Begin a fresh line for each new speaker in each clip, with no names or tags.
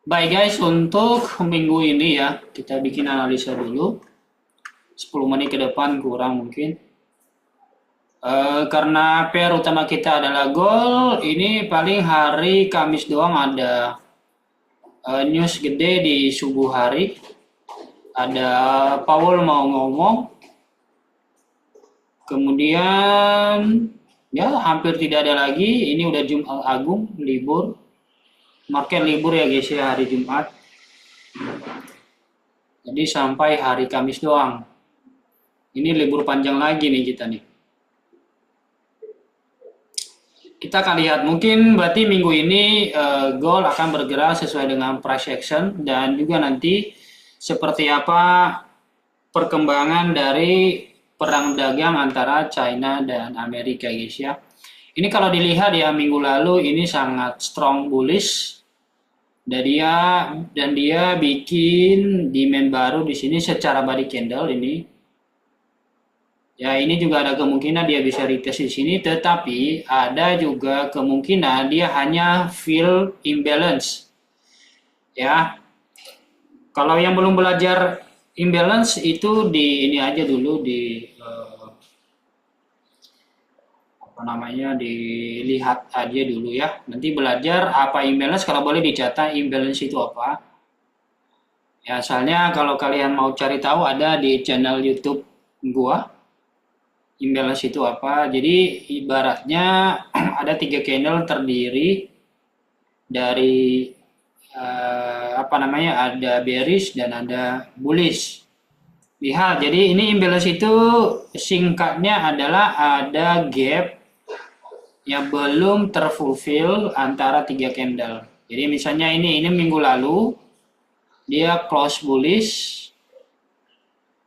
Baik guys, untuk minggu ini ya, kita bikin analisa dulu. 10 menit ke depan kurang mungkin. Karena PR utama kita adalah gol, ini paling hari Kamis doang ada news gede di subuh hari. Ada Paul mau ngomong, kemudian ya hampir tidak ada lagi. Ini udah Jumat Agung, libur. Market libur ya guys ya hari Jumat. Jadi sampai hari Kamis doang. Ini libur panjang lagi nih kita nih. Kita akan lihat mungkin berarti minggu ini gold akan bergerak sesuai dengan price action dan juga nanti seperti apa perkembangan dari perang dagang antara China dan Amerika guys ya. Ini kalau dilihat ya minggu lalu ini sangat strong bullish dan dia bikin demand baru di sini secara body candle ini. Ya, ini juga ada kemungkinan dia bisa retest di sini, tetapi ada juga kemungkinan dia hanya fill imbalance. Ya, kalau yang belum belajar imbalance itu di ini aja dulu di dilihat aja dulu ya. Nanti belajar apa imbalance, kalau boleh dicatat imbalance itu apa. Ya, asalnya kalau kalian mau cari tahu ada di channel YouTube gua. Imbalance itu apa? Jadi ibaratnya ada 3 candle terdiri dari ada bearish dan ada bullish. Lihat, jadi ini imbalance itu singkatnya adalah ada gap yang belum terfulfill antara 3 candle. Jadi misalnya ini minggu lalu dia close bullish.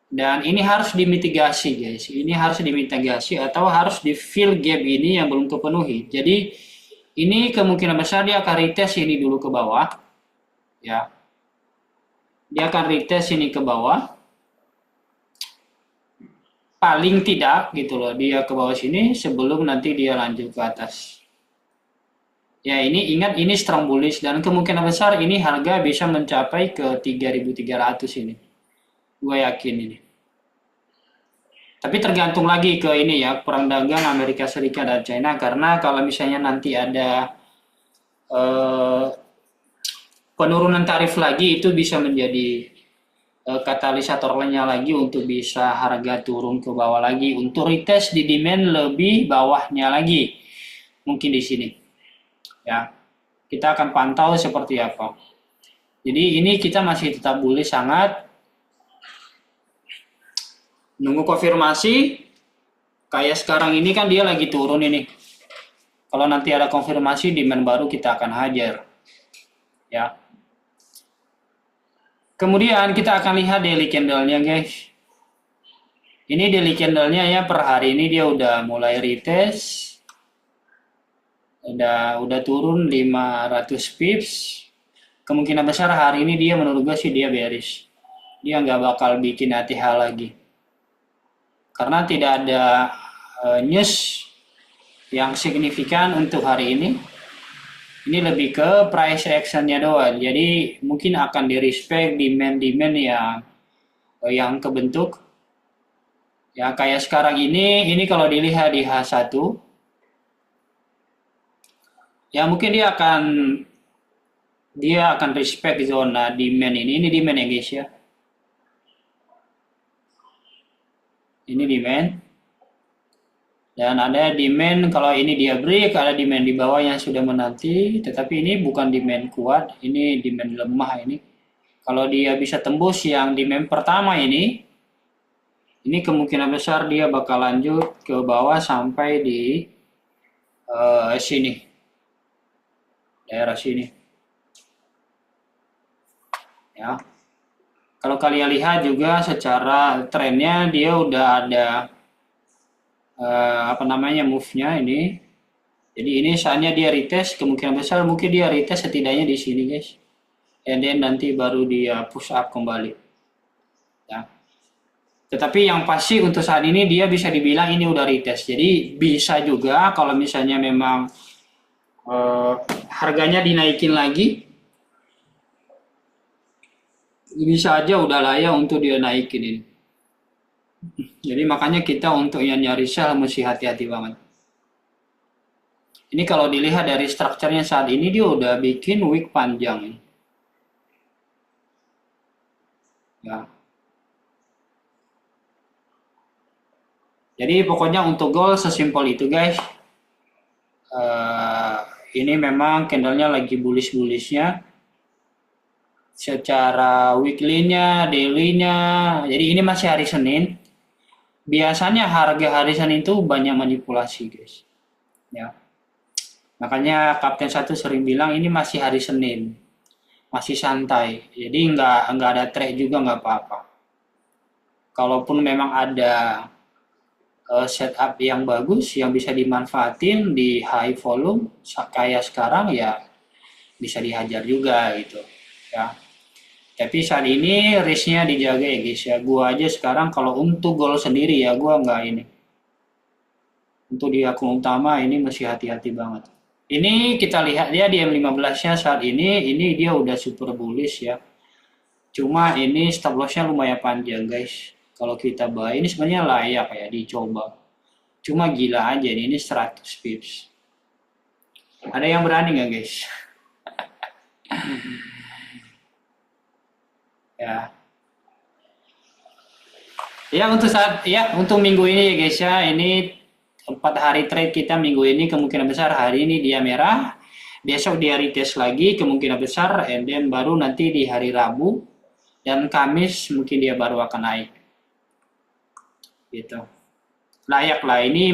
Dan ini harus dimitigasi guys, ini harus dimitigasi atau harus di fill gap ini yang belum terpenuhi. Jadi ini kemungkinan besar dia akan retest ini dulu ke bawah, ya. Dia akan retest ini ke bawah, paling tidak gitu loh, dia ke bawah sini sebelum nanti dia lanjut ke atas. Ya ini ingat ini strong bullish dan kemungkinan besar ini harga bisa mencapai ke 3.300 ini. Gue yakin ini. Tapi tergantung lagi ke ini ya, perang dagang Amerika Serikat dan China. Karena kalau misalnya nanti ada penurunan tarif lagi, itu bisa menjadi katalisator lainnya lagi untuk bisa harga turun ke bawah lagi. Untuk retest di demand lebih bawahnya lagi. Mungkin di sini. Ya, kita akan pantau seperti apa. Jadi ini kita masih tetap bullish sangat. Nunggu konfirmasi. Kayak sekarang ini kan dia lagi turun ini. Kalau nanti ada konfirmasi demand baru kita akan hajar. Ya. Kemudian kita akan lihat daily candle-nya guys. Ini daily candle-nya ya per hari ini dia udah mulai retest. Udah turun 500 pips. Kemungkinan besar hari ini dia menurut gue sih dia bearish. Dia nggak bakal bikin ATH lagi. Karena tidak ada news yang signifikan untuk hari ini. Ini lebih ke price action-nya doang. Jadi mungkin akan di respect demand yang kebentuk. Ya kayak sekarang ini kalau dilihat di H1 ya mungkin dia akan respect zona demand ini demand ya guys ya. Ini demand. Dan ada demand kalau ini dia break, ada demand di bawah yang sudah menanti, tetapi ini bukan demand kuat, ini demand lemah ini. Kalau dia bisa tembus yang demand pertama ini kemungkinan besar dia bakal lanjut ke bawah sampai di sini. Daerah sini. Ya. Kalau kalian lihat juga secara trennya dia udah ada move-nya ini. Jadi ini saatnya dia retest, kemungkinan besar mungkin dia retest setidaknya di sini guys. And then nanti baru dia push up kembali. Ya. Tetapi yang pasti untuk saat ini dia bisa dibilang ini udah retest. Jadi bisa juga kalau misalnya memang harganya dinaikin lagi. bisa aja udah layak untuk dia naikin ini. Jadi makanya kita untuk yang nyari sell mesti hati-hati banget. Ini kalau dilihat dari strukturnya saat ini dia udah bikin wick panjang. Ya. Jadi pokoknya untuk gold sesimpel itu guys. Ini memang candlenya lagi bullish-bullishnya. Secara weekly-nya, daily-nya. Jadi ini masih hari Senin. Biasanya harga hari Senin itu banyak manipulasi guys. Ya. Makanya Kapten 1 sering bilang ini masih hari Senin. Masih santai. Jadi nggak ada trade juga nggak apa-apa. Kalaupun memang ada setup yang bagus yang bisa dimanfaatin di high volume kayak sekarang ya bisa dihajar juga gitu ya. Tapi saat ini risknya dijaga ya guys ya. Gua aja sekarang kalau untuk gold sendiri ya gua nggak ini. Untuk di akun utama ini masih hati-hati banget. Ini kita lihat ya di M15-nya saat ini dia udah super bullish ya. Cuma ini stop loss-nya lumayan panjang guys. Kalau kita buy ini sebenarnya layak ya dicoba. Cuma gila aja nih, ini 100 pips. Ada yang berani nggak guys? Ya. Untuk minggu ini ya guys ya, ini 4 hari trade kita minggu ini kemungkinan besar hari ini dia merah, besok dia retest lagi kemungkinan besar, and then baru nanti di hari Rabu dan Kamis mungkin dia baru akan naik. Gitu. Layak lah ini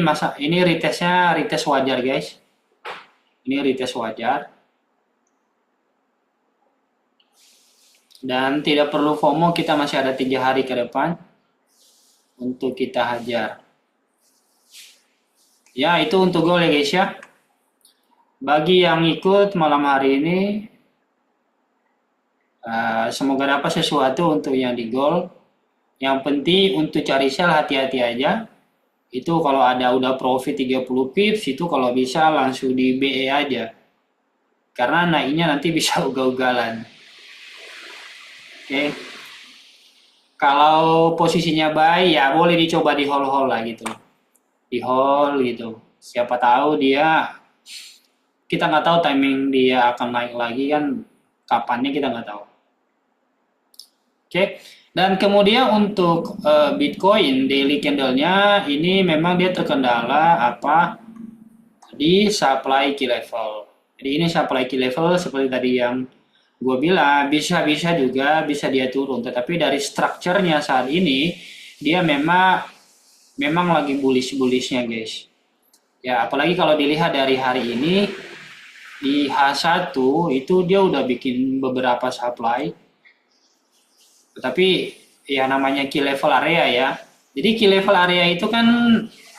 retest wajar guys. Ini retest wajar. Dan tidak perlu FOMO, kita masih ada 3 hari ke depan untuk kita hajar. Ya, itu untuk gold ya guys ya. Bagi yang ikut malam hari ini, semoga dapat sesuatu untuk yang di gold. Yang penting untuk cari sell hati-hati aja. Itu kalau ada udah profit 30 pips itu kalau bisa langsung di BE aja. Karena naiknya nanti bisa ugal-ugalan. Oke. Kalau posisinya buy ya boleh dicoba di hold lah gitu. Di hold gitu. Siapa tahu kita nggak tahu timing dia akan naik lagi kan, kapannya kita nggak tahu. Oke. Dan kemudian untuk Bitcoin daily candle-nya ini memang dia terkendala di supply key level. Jadi ini supply key level seperti tadi yang gue bilang bisa juga bisa dia turun, tetapi dari strukturnya saat ini dia memang lagi bullish-bullishnya guys. Ya apalagi kalau dilihat dari hari ini di H1 itu dia udah bikin beberapa supply. Tapi ya namanya key level area ya. Jadi key level area itu kan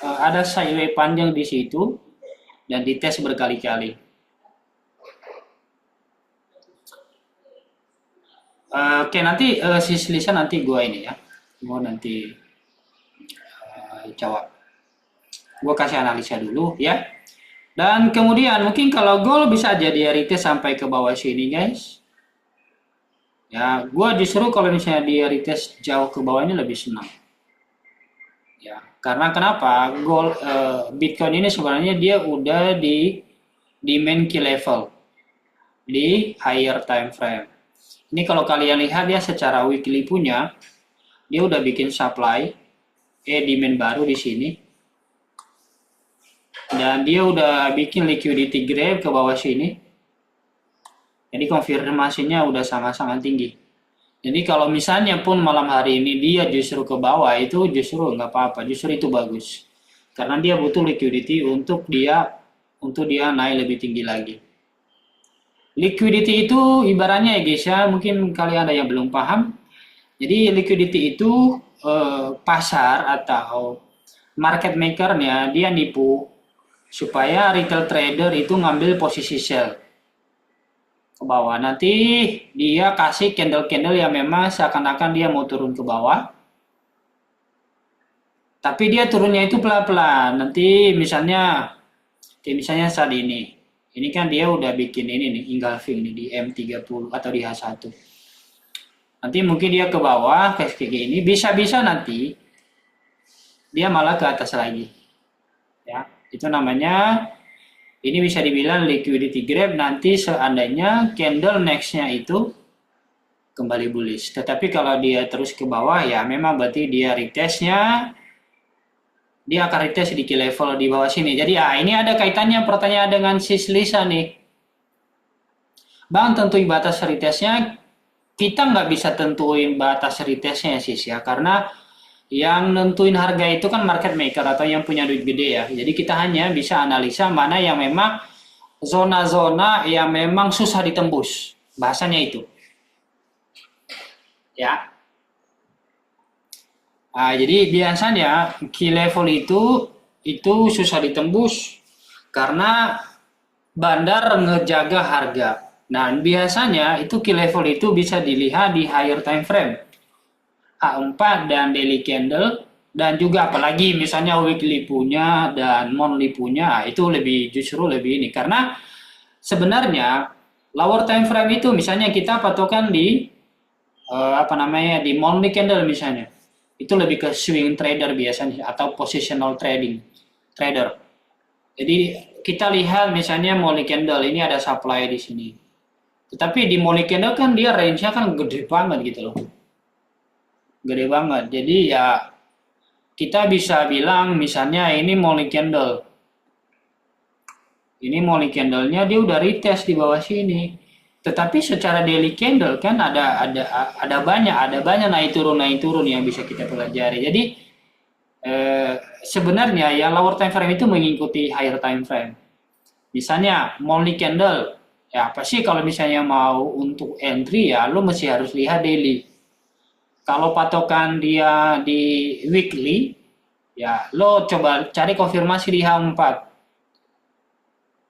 ada sideway panjang di situ dan dites berkali-kali. Oke nanti Lisa nanti gua ini ya. Gua nanti jawab. Gua kasih analisa dulu ya. Dan kemudian mungkin kalau gold bisa jadi retest sampai ke bawah sini guys. Ya, gue justru kalau misalnya dia retest jauh ke bawahnya lebih senang. Ya, karena kenapa? Bitcoin ini sebenarnya dia udah di main key level di higher time frame. Ini kalau kalian lihat ya secara weekly punya, dia udah bikin supply, demand baru di sini. Dan dia udah bikin liquidity grab ke bawah sini. Jadi konfirmasinya udah sangat-sangat tinggi. Jadi kalau misalnya pun malam hari ini dia justru ke bawah itu justru nggak apa-apa, justru itu bagus. Karena dia butuh liquidity untuk dia naik lebih tinggi lagi. Liquidity itu ibaratnya ya guys ya, mungkin kalian ada yang belum paham. Jadi liquidity itu pasar atau market makernya dia nipu supaya retail trader itu ngambil posisi sell ke bawah. Nanti dia kasih candle-candle yang memang seakan-akan dia mau turun ke bawah. Tapi dia turunnya itu pelan-pelan. Nanti misalnya saat ini. Ini kan dia udah bikin ini nih, engulfing nih di M30 atau di H1. Nanti mungkin dia ke bawah kayak gini, bisa-bisa nanti dia malah ke atas lagi. Ya, itu namanya, ini bisa dibilang liquidity gap nanti seandainya candle next-nya itu kembali bullish. Tetapi kalau dia terus ke bawah ya memang berarti dia retest-nya, dia akan retest di key level di bawah sini. Jadi ini ada kaitannya pertanyaan dengan sis Lisa nih. Bang, tentuin batas retestnya. Kita nggak bisa tentuin batas retestnya sis ya, karena yang nentuin harga itu kan market maker atau yang punya duit gede ya. Jadi kita hanya bisa analisa mana yang memang zona-zona yang memang susah ditembus. Bahasanya itu. Ya. Nah, jadi biasanya key level itu susah ditembus karena bandar ngejaga harga. Nah, biasanya itu key level itu bisa dilihat di higher time frame. H4 dan daily candle, dan juga apalagi misalnya weekly punya dan monthly punya, itu justru lebih ini. Karena sebenarnya lower time frame itu misalnya kita patokan di di monthly candle misalnya. Itu lebih ke swing trader biasanya atau positional trader. Jadi kita lihat misalnya monthly candle ini ada supply di sini. Tetapi di monthly candle kan dia range-nya kan gede banget gitu loh. Gede banget. Jadi ya kita bisa bilang misalnya ini monthly candle. Ini monthly candle-nya dia udah retest di bawah sini. Tetapi secara daily candle kan ada banyak naik turun yang bisa kita pelajari. Jadi sebenarnya ya lower time frame itu mengikuti higher time frame. Misalnya monthly candle, ya apa sih kalau misalnya mau untuk entry ya lo mesti harus lihat daily. Kalau patokan dia di weekly, ya lo coba cari konfirmasi di H4.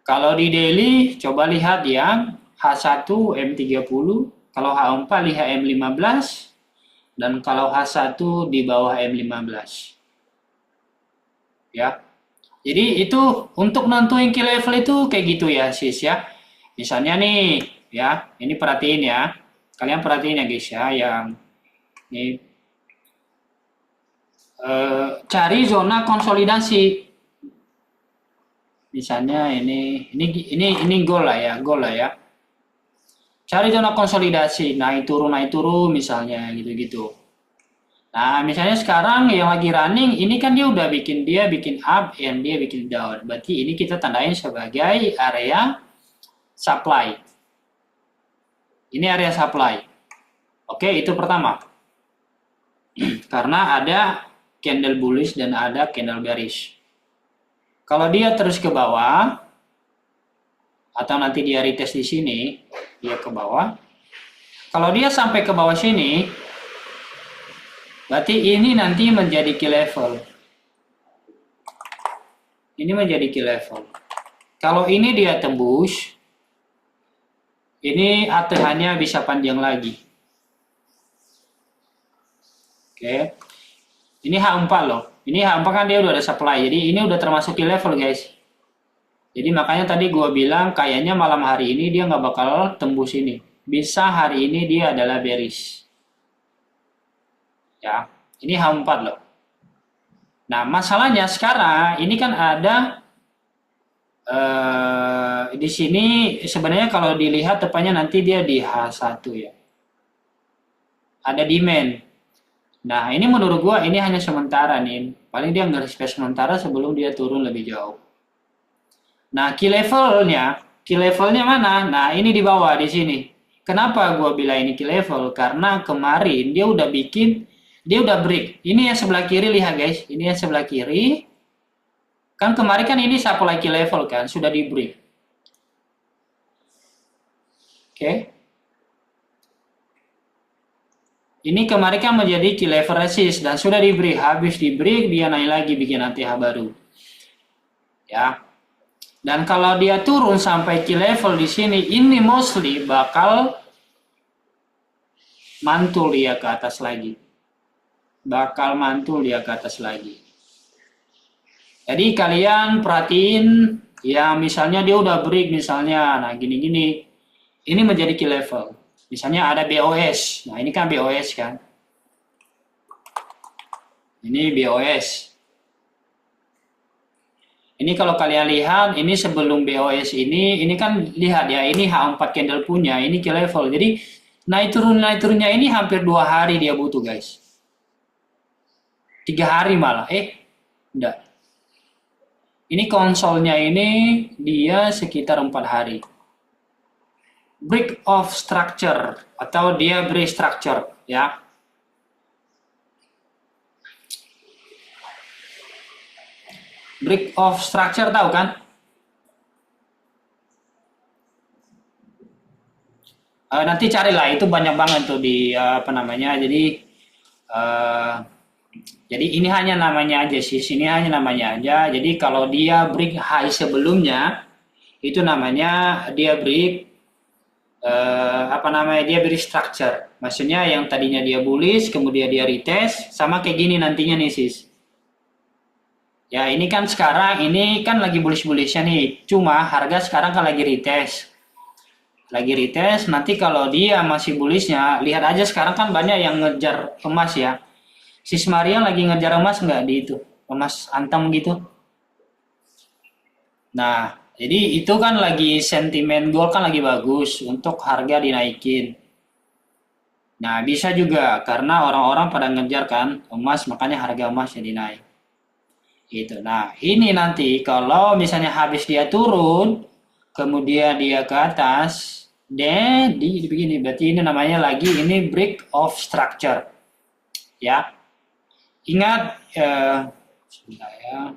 Kalau di daily, coba lihat yang H1 M30, kalau H4 lihat M15, dan kalau H1 di bawah M15. Ya. Jadi itu untuk nentuin key level itu kayak gitu ya sis ya. Misalnya nih, ya, ini perhatiin ya. Kalian perhatiin ya guys ya, yang ini cari zona konsolidasi. Misalnya ini goal lah ya. Cari zona konsolidasi, naik turun misalnya gitu-gitu. Nah, misalnya sekarang yang lagi running ini kan dia udah bikin up and dia bikin down. Berarti ini kita tandain sebagai area supply. Ini area supply. Oke, itu pertama. Karena ada candle bullish dan ada candle bearish. Kalau dia terus ke bawah atau nanti dia retest di sini, dia ke bawah. Kalau dia sampai ke bawah sini, berarti ini nanti menjadi key level. Ini menjadi key level. Kalau ini dia tembus, ini ATH-nya bisa panjang lagi. Oke. Ini H4 loh. Ini H4 kan dia udah ada supply. Jadi ini udah termasuk key level guys. Jadi makanya tadi gue bilang kayaknya malam hari ini dia nggak bakal tembus ini. Bisa hari ini dia adalah bearish. Ya, ini H4 loh. Nah, masalahnya sekarang ini kan ada di sini sebenarnya kalau dilihat tepatnya nanti dia di H1 ya. Ada demand. Nah, ini menurut gua ini hanya sementara nih. Paling dia nge-respect sementara sebelum dia turun lebih jauh. Nah, key levelnya mana? Nah, ini di bawah di sini. Kenapa gua bilang ini key level? Karena kemarin dia udah break. Ini yang sebelah kiri lihat guys. Ini yang sebelah kiri. Kan kemarin kan ini supply key level kan, sudah di break. Oke. Ini kemarin kan menjadi key level resist dan sudah di break. Habis di break dia naik lagi bikin ATH baru. Ya. Dan kalau dia turun sampai key level di sini, ini mostly bakal mantul dia ke atas lagi. Jadi kalian perhatiin ya misalnya dia udah break misalnya, nah gini-gini. Ini menjadi key level. Misalnya ada BOS. Nah, ini kan BOS kan. Ini BOS. Ini kalau kalian lihat, ini sebelum BOS ini kan lihat ya, ini H4 candle punya, ini ke level. Jadi naik turunnya ini hampir 2 hari dia butuh guys. 3 hari malah, enggak. Ini konsolnya ini dia sekitar 4 hari. Break of structure atau dia break structure ya. Break of structure tahu kan? Nanti carilah, itu banyak banget tuh di apa namanya. Jadi ini hanya namanya aja sih, ini hanya namanya aja. Jadi kalau dia break high sebelumnya itu namanya dia break apa namanya, dia beri structure. Maksudnya yang tadinya dia bullish kemudian dia retest sama kayak gini nantinya nih sis. Ya ini kan sekarang ini kan lagi bullish-bullishnya nih. Cuma harga sekarang kan lagi retest. Lagi retest, nanti kalau dia masih bullishnya, lihat aja sekarang kan banyak yang ngejar emas ya. Sis Maria lagi ngejar emas nggak di itu? Emas antam gitu. Nah, jadi itu kan lagi sentimen gold kan lagi bagus untuk harga dinaikin. Nah, bisa juga karena orang-orang pada ngejar kan emas, makanya harga emas jadi naik. Gitu. Nah, ini nanti kalau misalnya habis dia turun, kemudian dia ke atas, dan di begini, berarti ini namanya lagi ini break of structure. Ya. Ingat sebentar ya.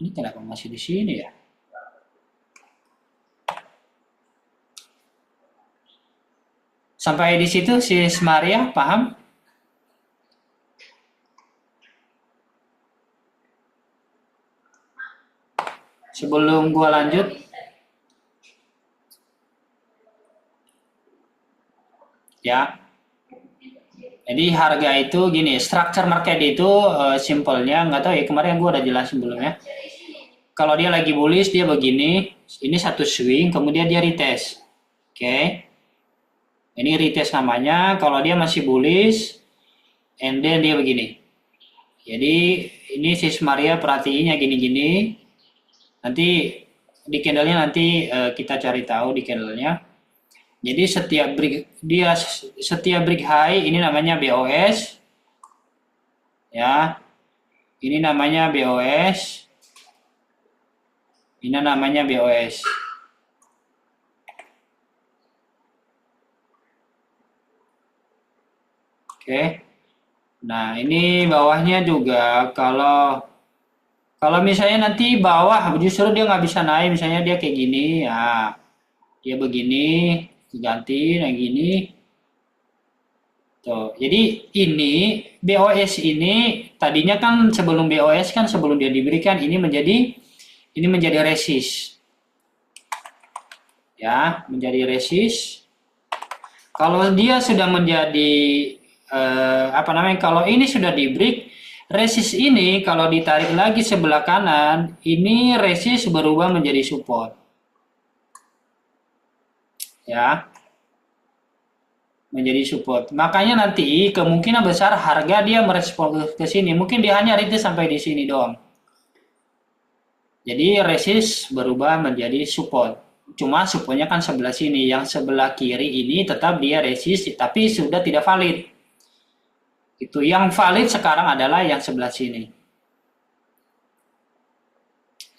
Ini kenapa masih di sini ya? Sampai di situ si Maria paham? Sebelum gua lanjut, ya. Jadi harga itu gini, structure market itu simpelnya nggak tahu ya, kemarin gua udah jelasin belum ya. Kalau dia lagi bullish dia begini, ini satu swing, kemudian dia retest. Oke. Ini retest namanya, kalau dia masih bullish, and then dia begini. Jadi ini sis Maria perhatiinnya gini-gini. Nanti di candlenya nanti kita cari tahu di candlenya. Jadi setiap break high ini namanya BOS. Ya. Ini namanya BOS. Ini namanya BOS. Oke. Nah, ini bawahnya juga kalau misalnya nanti bawah justru dia nggak bisa naik, misalnya dia kayak gini, ya dia begini, diganti kayak gini. Tuh, jadi ini BOS ini tadinya kan sebelum BOS kan sebelum dia diberikan ini menjadi resist. Ya, menjadi resist. Kalau dia sudah menjadi kalau ini sudah di break, resist ini kalau ditarik lagi sebelah kanan, ini resist berubah menjadi support. Ya. Menjadi support. Makanya nanti kemungkinan besar harga dia merespon ke sini. Mungkin dia hanya retest sampai di sini doang. Jadi resist berubah menjadi support. Cuma supportnya kan sebelah sini. Yang sebelah kiri ini tetap dia resist tapi sudah tidak valid. Itu yang valid sekarang adalah yang sebelah sini.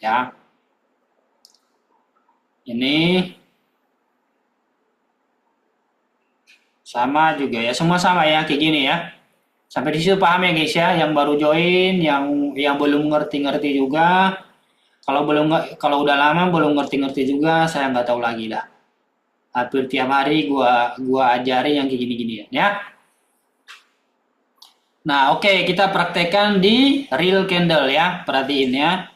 Ya. Ini sama juga ya, semua sama ya kayak gini ya. Sampai di situ paham ya guys ya, yang baru join, yang belum ngerti-ngerti juga. Kalau udah lama belum ngerti-ngerti juga, saya nggak tahu lagi dah. Hampir tiap hari gua ajari yang kayak gini-gini ya. Nah, oke, kita praktekkan di real candle ya. Perhatiin ya.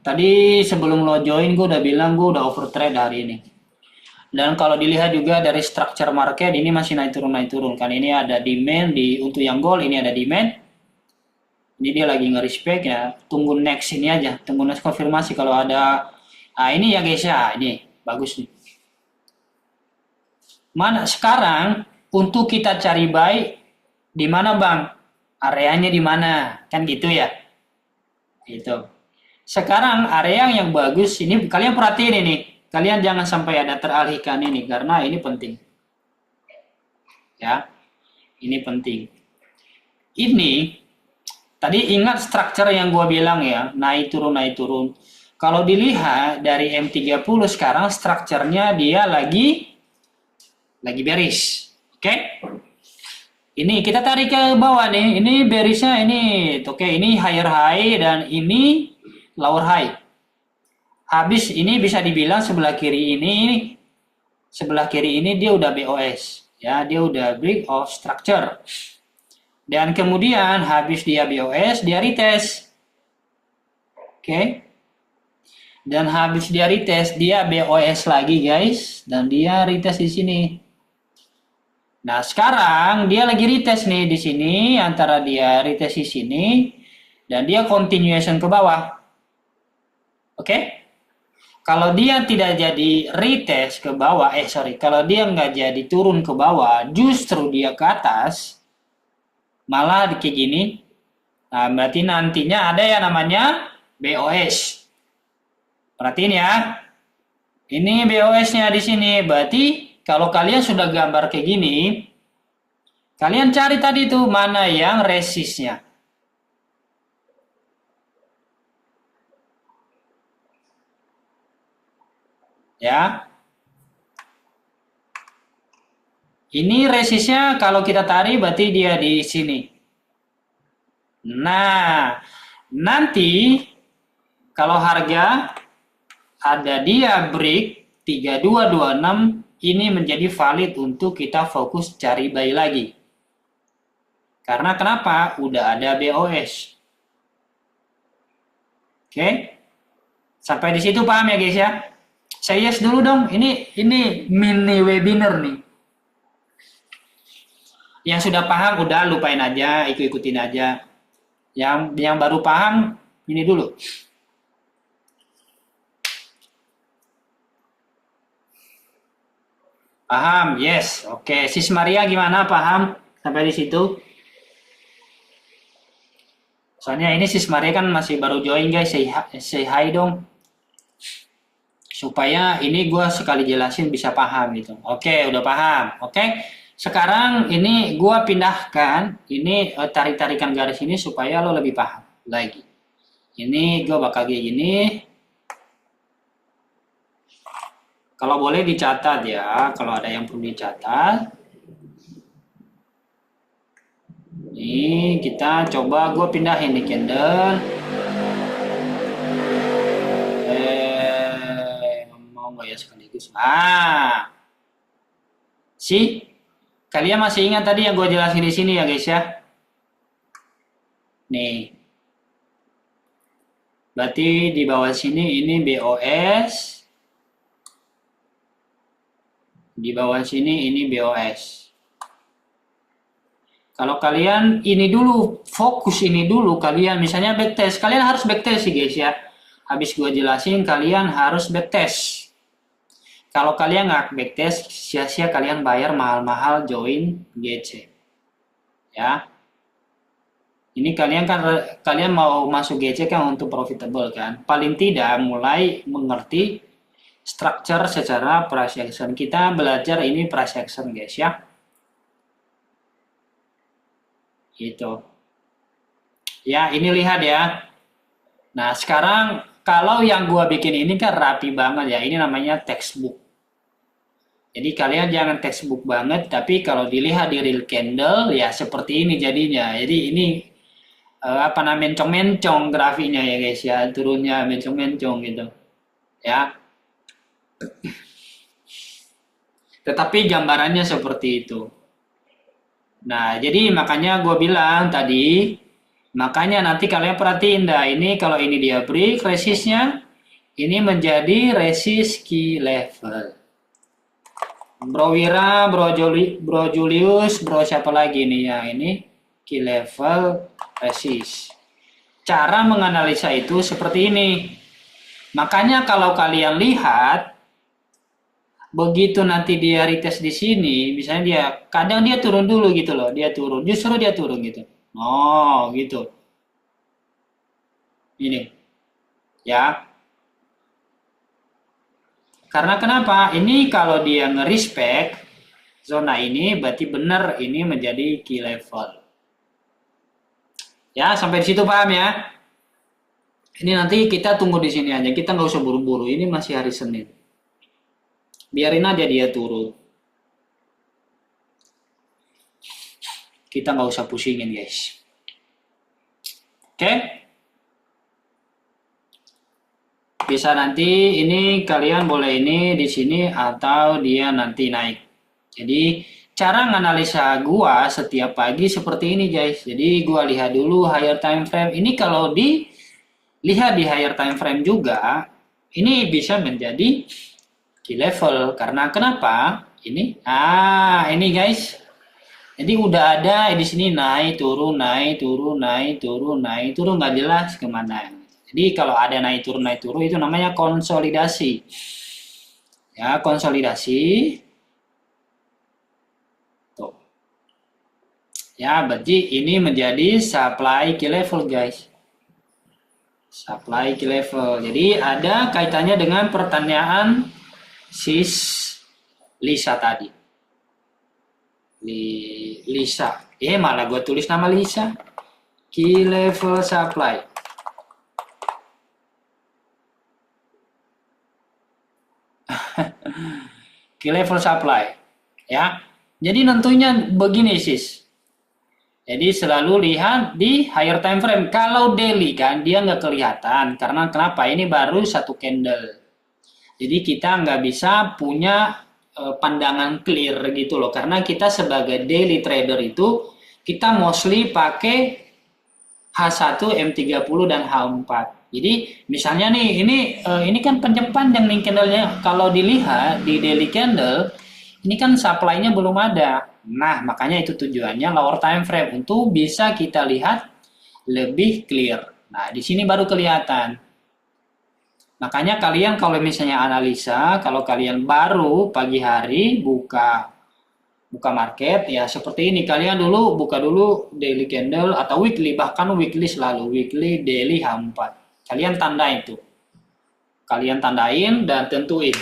Tadi sebelum lo join gue udah bilang gue udah overtrade hari ini. Dan kalau dilihat juga dari structure market ini masih naik turun kan, ini ada demand untuk yang gold, ini ada demand. Ini dia lagi nge-respect ya. Tunggu next ini aja. Tunggu next konfirmasi kalau ada. Nah ini ya guys ya. Ini bagus nih. Mana sekarang untuk kita cari buy di mana bang? Areanya di mana? Kan gitu ya. Gitu. Sekarang area yang bagus ini kalian perhatiin ini. Kalian jangan sampai ada teralihkan ini karena ini penting. Ya. Ini penting. Ini tadi ingat structure yang gua bilang ya, naik turun naik turun. Kalau dilihat dari M30 sekarang strukturnya dia lagi bearish. Oke? Ini kita tarik ke bawah nih. Ini bearishnya ini. Oke, ini higher high dan ini lower high. Habis ini bisa dibilang sebelah kiri ini dia udah BOS. Ya, dia udah break of structure. Dan kemudian habis dia BOS, dia retest. Oke. Dan habis dia retest, dia BOS lagi guys. Dan dia retest di sini. Nah, sekarang dia lagi retest nih di sini. Antara dia retest di sini. Dan dia continuation ke bawah. Oke. Kalau dia tidak jadi retest ke bawah, kalau dia nggak jadi turun ke bawah, justru dia ke atas, malah kayak gini. Nah, berarti nantinya ada yang namanya BOS. Perhatiin ya. Ini BOS-nya di sini. Berarti kalau kalian sudah gambar kayak gini, kalian cari tadi tuh mana yang resistnya. Ya. Ini resistnya kalau kita tarik berarti dia di sini. Nah, nanti kalau harga ada dia break 3226 ini menjadi valid untuk kita fokus cari buy lagi. Karena kenapa? Udah ada BOS. Oke. Sampai di situ paham ya guys ya? Saya yes dulu dong. Ini mini webinar nih. Yang sudah paham udah lupain aja, ikutin aja. Yang baru paham ini dulu. Paham? Yes. Oke, Sis Maria gimana? Paham sampai di situ? Soalnya ini Sis Maria kan masih baru join guys. Say hi dong. Supaya ini gue sekali jelasin bisa paham gitu. Oke, udah paham. Oke, sekarang ini gue pindahkan ini tarik-tarikan garis ini supaya lo lebih paham lagi. Ini gue bakal kayak gini. Kalau boleh dicatat ya, kalau ada yang perlu dicatat. Ini kita coba gue pindahin di candle. Ya sekaligus. Kalian masih ingat tadi yang gue jelasin di sini ya guys ya? Nih. Berarti di bawah sini ini BOS. Di bawah sini ini BOS. Kalau kalian ini dulu, fokus ini dulu, kalian misalnya backtest, kalian harus backtest sih guys ya. Habis gue jelasin, kalian harus backtest. Kalau kalian nggak backtest, sia-sia kalian bayar mahal-mahal join GC. Ya. Ini kalian mau masuk GC kan untuk profitable kan. Paling tidak mulai mengerti structure secara price action. Kita belajar ini price action guys ya. Gitu. Ya, ini lihat ya. Nah, sekarang kalau yang gua bikin ini kan rapi banget ya. Ini namanya textbook. Jadi kalian jangan textbook banget, tapi kalau dilihat di real candle ya seperti ini jadinya. Jadi ini mencong-mencong grafiknya ya guys ya, turunnya mencong-mencong gitu. Ya. Tetapi gambarannya seperti itu. Nah, jadi makanya gue bilang tadi, makanya nanti kalian perhatiin dah, ini kalau ini dia break resistnya, ini menjadi resist key level. Bro Wira, Bro Julius, Bro siapa lagi nih ya, ini key level resist. cara menganalisa itu seperti ini. Makanya kalau kalian lihat, begitu nanti dia retest di sini, misalnya dia kadang dia turun dulu gitu loh, dia turun, justru dia turun gitu. Oh, gitu. Ini ya. Karena kenapa? Ini kalau dia nge-respect zona ini berarti benar ini menjadi key level. Ya, sampai di situ paham ya? Ini nanti kita tunggu di sini aja. Kita nggak usah buru-buru. Ini masih hari Senin. Biarin aja dia turun. Kita nggak usah pusingin, guys. Oke? Bisa nanti ini kalian boleh ini di sini atau dia nanti naik. Jadi cara menganalisa gua setiap pagi seperti ini, guys. Jadi gua lihat dulu higher time frame. Ini kalau lihat di higher time frame juga, ini bisa menjadi key level. Karena kenapa? Ini guys. Jadi udah ada di sini naik turun nggak jelas kemana. Jadi kalau ada naik turun itu namanya konsolidasi. Ya, konsolidasi. Tuh. Ya, berarti ini menjadi supply key level, guys. Supply key level. Jadi ada kaitannya dengan pertanyaan sis Lisa tadi. Lisa. Malah gue tulis nama Lisa. Key level supply. Key level supply. Ya. Jadi tentunya begini sis. Jadi selalu lihat di higher time frame. Kalau daily kan dia nggak kelihatan. Karena kenapa? Ini baru satu candle. Jadi kita nggak bisa punya pandangan clear gitu loh. Karena kita sebagai daily trader itu kita mostly pakai H1, M30 dan H4. Jadi misalnya nih ini kan panjang nih candlenya. Kalau dilihat di daily candle ini kan supply-nya belum ada. Nah, makanya itu tujuannya lower time frame untuk bisa kita lihat lebih clear. Nah, di sini baru kelihatan. Makanya kalian kalau misalnya analisa, kalau kalian baru pagi hari buka market ya seperti ini. Kalian buka dulu daily candle atau weekly, bahkan weekly selalu weekly, daily H4. Kalian tanda itu. Kalian tandain dan tentuin.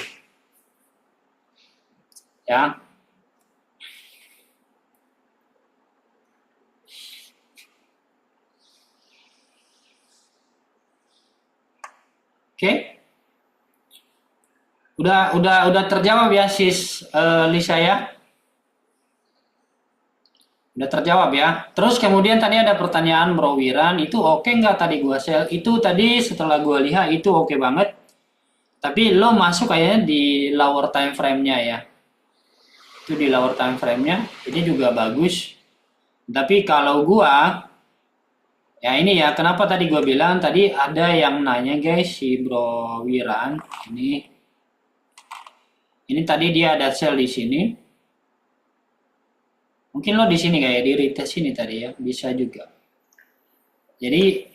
Ya. Oke. Udah terjawab ya sis Lisa ya? Udah terjawab ya. Terus kemudian tadi ada pertanyaan Bro Wiran, itu oke nggak tadi gua sell? Itu tadi setelah gua lihat itu oke banget. Tapi lo masuk kayaknya di lower time frame-nya ya. Itu di lower time frame-nya. Ini juga bagus. Tapi kalau gua ya ini ya, kenapa tadi gue bilang tadi ada yang nanya guys si Bro Wiran ini tadi dia ada sell di sini. Mungkin lo di sini kayak di retest sini tadi ya, bisa juga. Jadi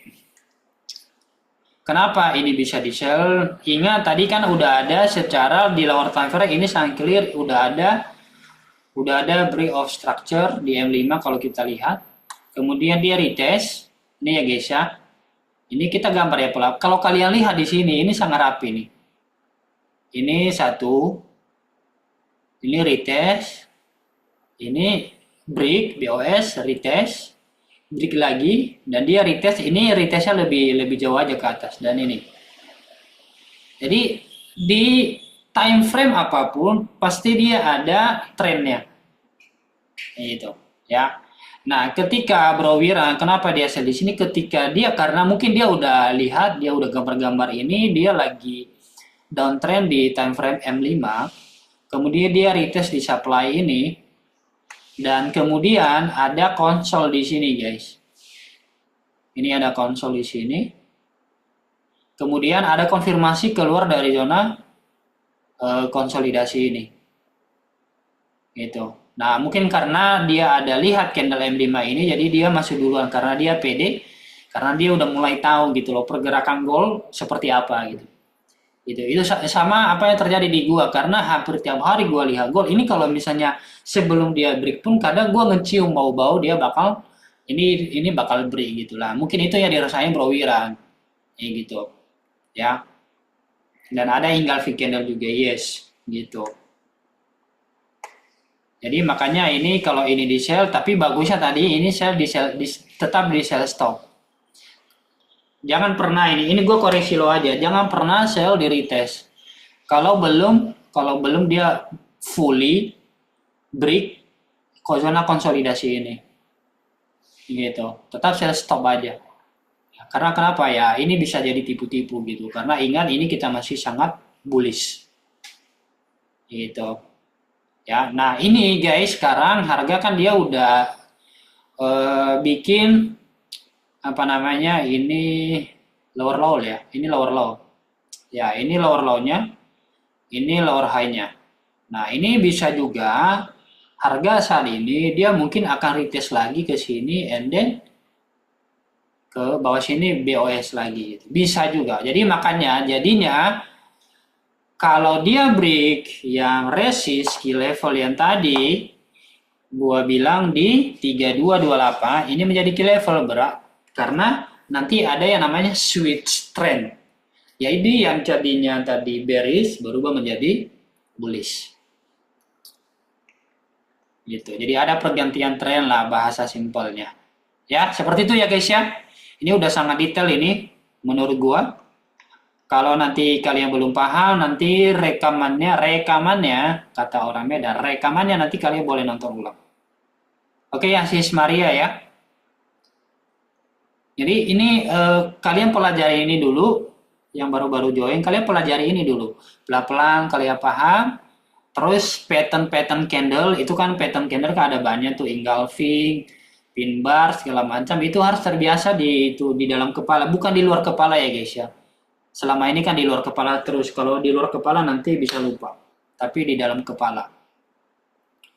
kenapa ini bisa di sell? Ingat tadi kan udah ada secara di lower time frame ini sangat clear udah ada break of structure di M5 kalau kita lihat. Kemudian dia retest. Ini ya guys ya. Ini kita gambar ya pelap. Kalau kalian lihat di sini, ini sangat rapi nih. Ini satu. Ini retest. Ini break, BOS, retest. Break lagi. Dan dia retest. Ini retestnya lebih jauh aja ke atas. Dan ini. Jadi di time frame apapun, pasti dia ada trennya. Itu ya. Nah, ketika Bro Wiran, kenapa dia sell di sini? Ketika dia, karena mungkin dia udah lihat, dia udah gambar-gambar ini, dia lagi downtrend di time frame M5, kemudian dia retest di supply ini, dan kemudian ada konsol di sini, guys. Ini ada konsol di sini. Kemudian ada konfirmasi keluar dari zona konsolidasi ini. Gitu. Nah, mungkin karena dia ada lihat candle M5 ini, jadi dia masuk duluan karena dia pede karena dia udah mulai tahu gitu loh pergerakan gol seperti apa gitu. Itu sama apa yang terjadi di gua, karena hampir tiap hari gua lihat gol ini. Kalau misalnya sebelum dia break pun kadang gua ngecium bau-bau dia bakal ini bakal break gitulah. Mungkin itu yang dirasain Bro Wiran gitu ya. Dan ada Inggal Vikander juga, yes gitu. Jadi makanya ini kalau ini di sell, tapi bagusnya tadi ini sell tetap di sell stop. Jangan pernah ini gue koreksi lo aja, jangan pernah sell di retest. Kalau belum dia fully break zona konsolidasi ini. Gitu. Tetap sell stop aja. Karena kenapa ya? Ini bisa jadi tipu-tipu gitu. Karena ingat ini kita masih sangat bullish. Gitu. Ya. Nah, ini guys, sekarang harga kan dia udah bikin apa namanya? Ini lower low ya. Ini lower low. Ya, ini lower low-nya. Ini lower high-nya. Nah, ini bisa juga harga saat ini dia mungkin akan retest lagi ke sini and then ke bawah sini BOS lagi gitu. Bisa juga. Jadi makanya jadinya kalau dia break yang resist key level yang tadi gua bilang di 3228 ini menjadi key level berat karena nanti ada yang namanya switch trend. Jadi yang jadinya tadi bearish berubah menjadi bullish. Gitu. Jadi ada pergantian tren lah bahasa simpelnya. Ya, seperti itu ya guys ya. Ini udah sangat detail ini menurut gua. Kalau nanti kalian belum paham, nanti rekamannya kata orang Medan, rekamannya nanti kalian boleh nonton ulang. Oke ya, sis Maria ya. Jadi ini kalian pelajari ini dulu, yang baru-baru join, kalian pelajari ini dulu. Pelan-pelan kalian paham. Terus pattern candle, itu kan pattern candle kan ada banyak tuh, engulfing, pin bar segala macam, itu harus terbiasa di dalam kepala, bukan di luar kepala ya guys ya. Selama ini kan di luar kepala terus, kalau di luar kepala nanti bisa lupa, tapi di dalam kepala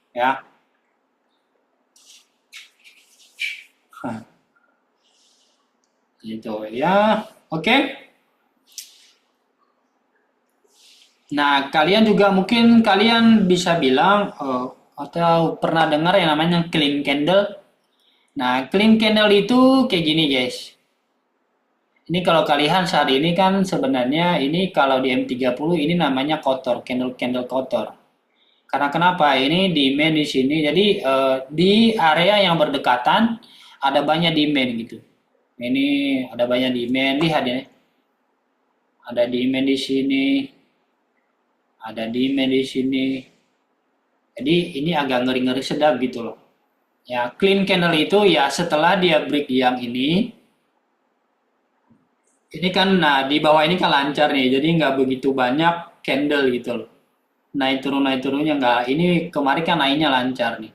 ya. Gitu ya. Oke. Nah, kalian juga mungkin kalian bisa bilang atau pernah dengar yang namanya clean candle. Nah, clean candle itu kayak gini guys. Ini kalau kalian saat ini kan sebenarnya ini kalau di M30 ini namanya kotor, candle kotor. Karena kenapa? Ini demand di sini. Jadi di area yang berdekatan ada banyak demand gitu. Ini ada banyak demand, lihat ya. Ada demand di sini. Ada demand di sini. Jadi ini agak ngeri-ngeri sedap gitu loh. Ya, clean candle itu ya setelah dia break yang ini kan, nah di bawah ini kan lancar nih, jadi nggak begitu banyak candle gitu loh. Naik turunnya nggak, ini kemarin kan naiknya lancar nih.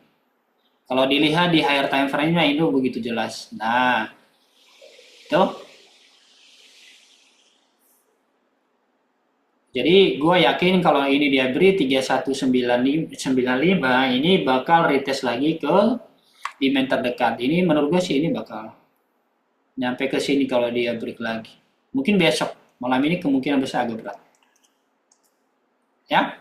Kalau dilihat di higher time frame-nya itu begitu jelas. Nah, itu. Jadi gue yakin kalau ini dia beri 3195 ini bakal retest lagi ke demand terdekat. Ini menurut gue sih ini bakal nyampe ke sini kalau dia break lagi. Mungkin besok, malam ini kemungkinan besar agak berat. Ya.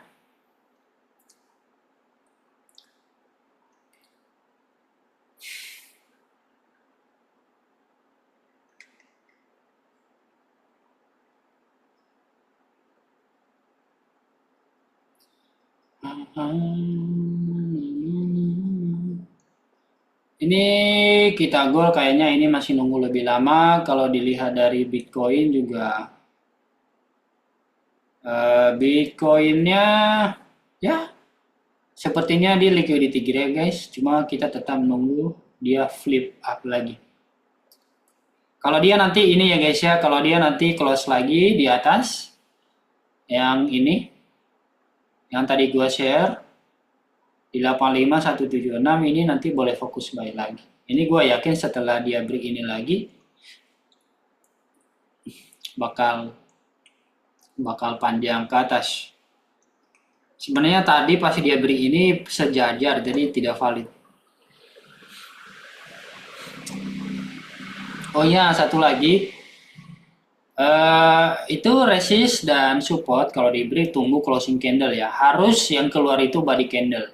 Ini kita goal kayaknya ini masih nunggu lebih lama. Kalau dilihat dari Bitcoin juga Bitcoinnya ya sepertinya di liquidity gap guys. Cuma kita tetap nunggu dia flip up lagi. Kalau dia nanti ini ya guys ya, kalau dia nanti close lagi di atas yang ini, yang tadi gua share di 85176 ini nanti boleh fokus buy lagi. Ini gue yakin setelah dia break ini lagi bakal panjang ke atas. Sebenarnya tadi pas dia break ini sejajar, jadi tidak valid. Oh ya, satu lagi. Itu resist dan support kalau diberi tunggu closing candle ya. Harus yang keluar itu body candle.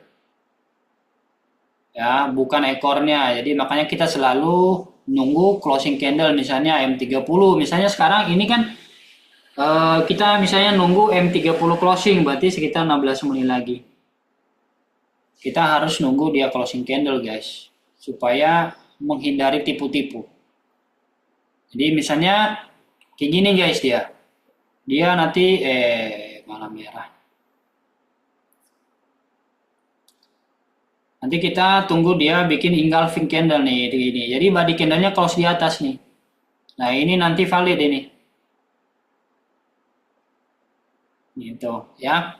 Ya, bukan ekornya. Jadi makanya kita selalu nunggu closing candle misalnya M30. Misalnya sekarang ini kan kita misalnya nunggu M30 closing berarti sekitar 16 menit lagi. Kita harus nunggu dia closing candle guys supaya menghindari tipu-tipu. Jadi misalnya kayak gini guys dia nanti malam merah. Nanti kita tunggu dia bikin engulfing candle nih ini. Jadi body candlenya close di atas nih. Nah ini nanti valid ini. Gitu ya.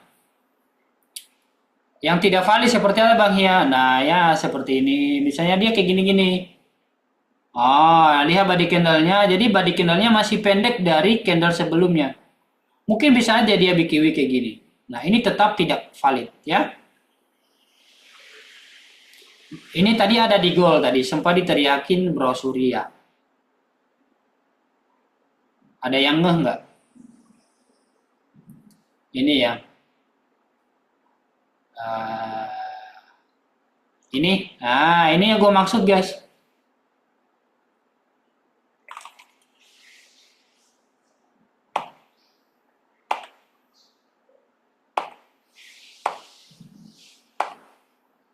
Yang tidak valid seperti apa Bang Hia? Nah ya seperti ini. Misalnya dia kayak gini-gini. Oh, lihat body candlenya. Jadi body candlenya masih pendek dari candle sebelumnya. Mungkin bisa aja dia bikin kayak gini. Nah ini tetap tidak valid ya. Ini tadi ada di goal tadi, sempat diteriakin Bro Surya. Ada yang ngeh nggak? Ini ya. Ini yang gue maksud guys.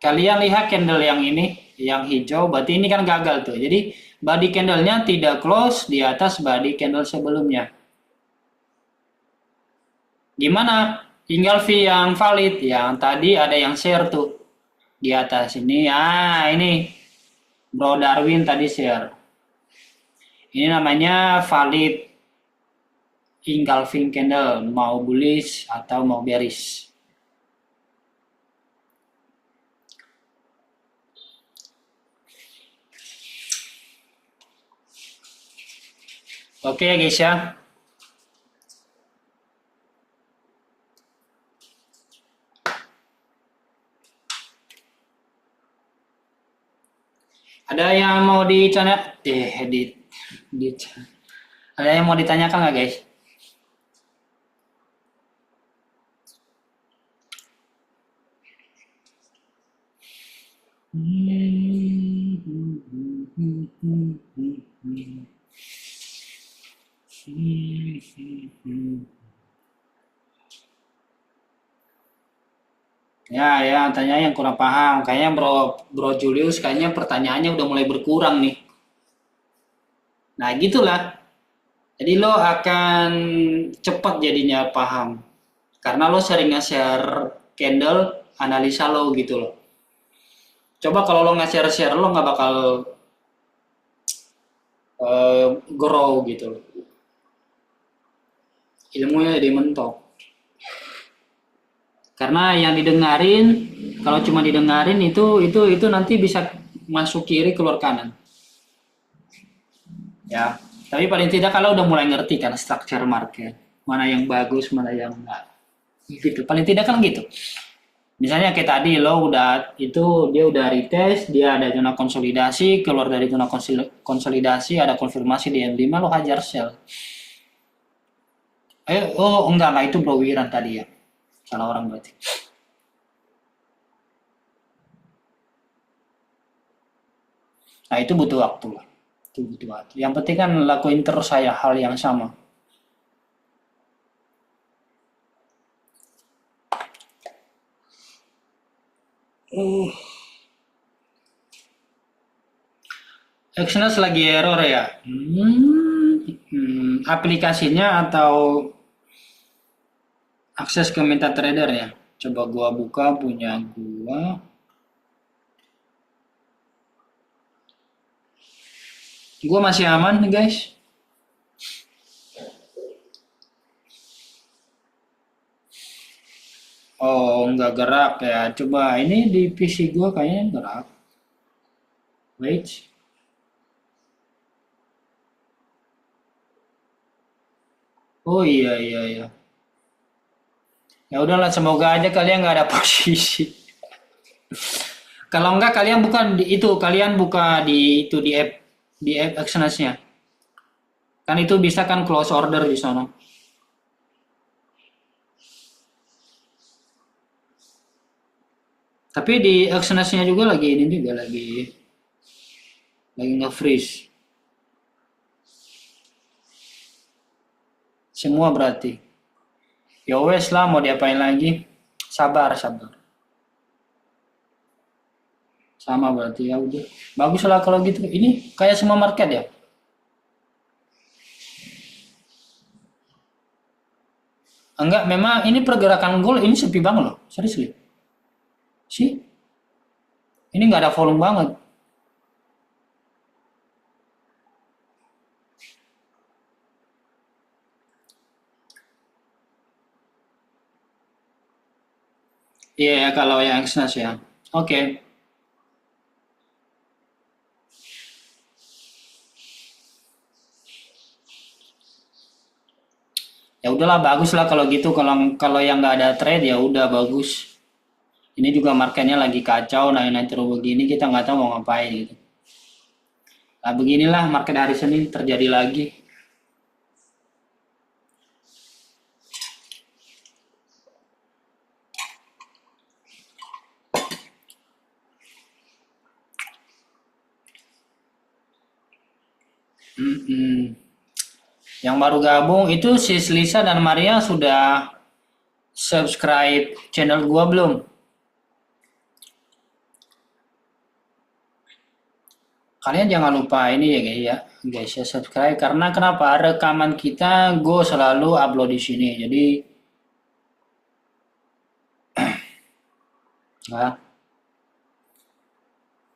Kalian lihat candle yang ini, yang hijau, berarti ini kan gagal tuh. Jadi body candlenya tidak close di atas body candle sebelumnya. Gimana? Tinggal V yang valid, yang tadi ada yang share tuh di atas ini. Ini Bro Darwin tadi share. Ini namanya valid engulfing candle, mau bullish atau mau bearish. Oke ya guys ya. Ada yang mau ditanya? Ada yang mau ditanyakan nggak guys? Ya, tanya yang kurang paham. Kayaknya Bro Julius kayaknya pertanyaannya udah mulai berkurang nih. Nah, gitulah. Jadi lo akan cepat jadinya paham. Karena lo sering nge-share candle, analisa lo gitu loh. Coba kalau lo nge-share lo nggak bakal grow gitu loh. Ilmunya jadi mentok. Karena yang didengarin, kalau cuma didengarin itu nanti bisa masuk kiri keluar kanan. Ya, tapi paling tidak kalau udah mulai ngerti kan structure market, mana yang bagus, mana yang enggak. Gitu. Paling tidak kan gitu. Misalnya kayak tadi lo dia udah retest, dia ada zona konsolidasi, keluar dari zona konsolidasi ada konfirmasi di M5 lo hajar sell. Enggak itu Bro Wiran tadi ya. Salah orang berarti. Nah itu butuh waktu lah. Itu butuh waktu. Yang penting kan lakuin terus saya hal yang sama. Exynos lagi error ya. Aplikasinya atau akses ke MetaTrader ya. Coba gua buka punya gua. Gua masih aman nih guys. Oh, nggak gerak ya. Coba ini di PC gua kayaknya gerak. Wait. Oh iya. Ya udahlah, semoga aja kalian nggak ada posisi. Kalau enggak kalian buka di app Exynos-nya. Kan itu bisa kan close order di sana. Tapi di Exynos-nya juga lagi ini juga lagi nge-freeze. Semua berarti. Ya wes lah, mau diapain lagi? Sabar. Sama berarti, ya udah. Bagus lah kalau gitu. Ini kayak semua market ya. Enggak, memang ini pergerakan gold ini sepi banget loh. Serius nih. Sih, ini nggak ada volume banget. Iya ya, kalau yang Exynos ya. Oke. Ya udahlah, bagus lah kalau gitu. Kalau kalau yang nggak ada trade ya udah bagus. Ini juga marketnya lagi kacau, naik-naik terus begini, kita nggak tahu mau ngapain gitu. Nah beginilah market hari Senin terjadi lagi. Mm-mm. Yang baru gabung itu si Lisa dan Maria sudah subscribe channel gua belum? Kalian jangan lupa ini ya guys ya subscribe, karena kenapa, rekaman kita gue selalu upload di sini, jadi nah,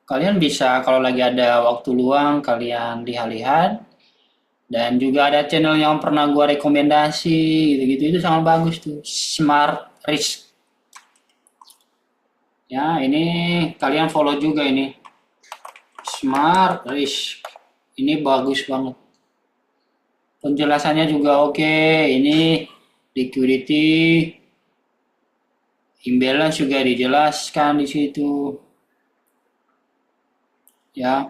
kalian bisa kalau lagi ada waktu luang kalian lihat-lihat. Dan juga ada channel yang pernah gue rekomendasi gitu-gitu, itu sangat bagus tuh, Smart Rich. Ya ini kalian follow juga ini, Smart Rich. Ini bagus banget. Penjelasannya juga oke. Ini liquidity, imbalance juga dijelaskan di situ. Ya.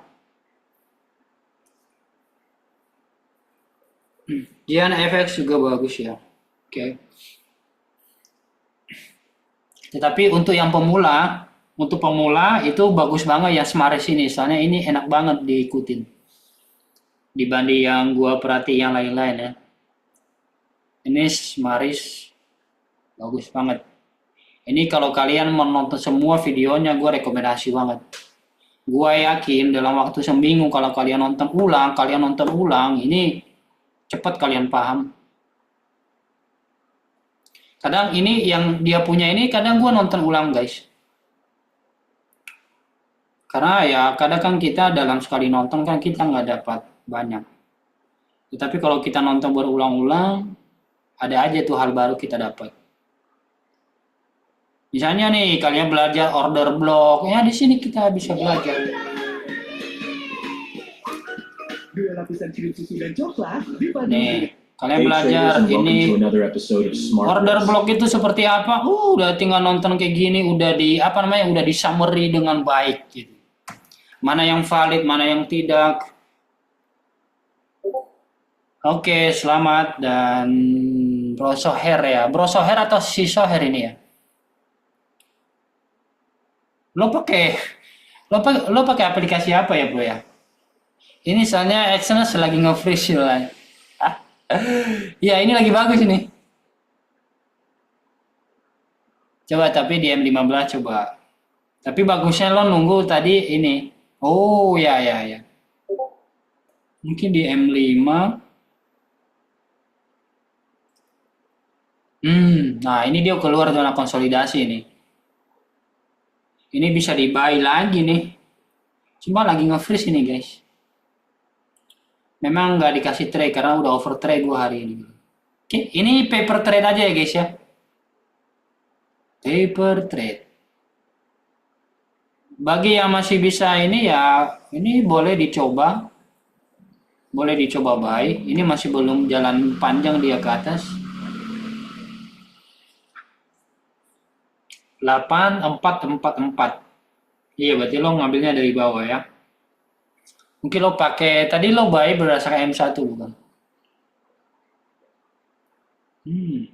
Jian FX juga bagus ya. Oke. Tetapi untuk yang pemula, itu bagus banget ya Smart Rich ini. Soalnya ini enak banget diikutin dibanding yang gua perhati yang lain-lain ya. Ini Smart Rich bagus banget. Ini kalau kalian mau nonton semua videonya, gue rekomendasi banget. Gue yakin dalam waktu seminggu kalau kalian nonton ulang, ini cepat kalian paham. Kadang ini yang dia punya ini, kadang gue nonton ulang guys. Karena ya kadang kan kita dalam sekali nonton kan kita nggak dapat banyak. Tetapi kalau kita nonton berulang-ulang, ada aja tuh hal baru kita dapat. Misalnya nih kalian belajar order block, ya di sini kita bisa belajar. Nih, kalian belajar ini order block itu seperti apa? Udah tinggal nonton kayak gini, udah udah di summary dengan baik gitu. Mana yang valid, mana yang tidak. Oke, selamat dan Bro Soher ya. Bro Soher atau si Soher ini ya? Lo pakai lo pakai aplikasi apa ya, Bro ya? Ini soalnya Exynos lagi nge-freeze lah. Ya, ini lagi bagus ini. Coba tapi di M15 coba. Tapi bagusnya lo nunggu tadi ini. Oh, ya. Mungkin di M5. Nah ini dia keluar zona konsolidasi ini. Ini bisa di-buy lagi nih. Cuma lagi nge-freeze ini guys. Memang nggak dikasih trade karena udah over trade gua hari ini. Oke, ini paper trade aja ya guys ya. Paper trade. Bagi yang masih bisa ini ya, ini boleh dicoba. Boleh dicoba buy. Ini masih belum jalan panjang dia ke atas. 8444. Iya, berarti lo ngambilnya dari bawah ya. Mungkin lo pakai tadi lo buy berdasarkan M1 bukan? Hmm.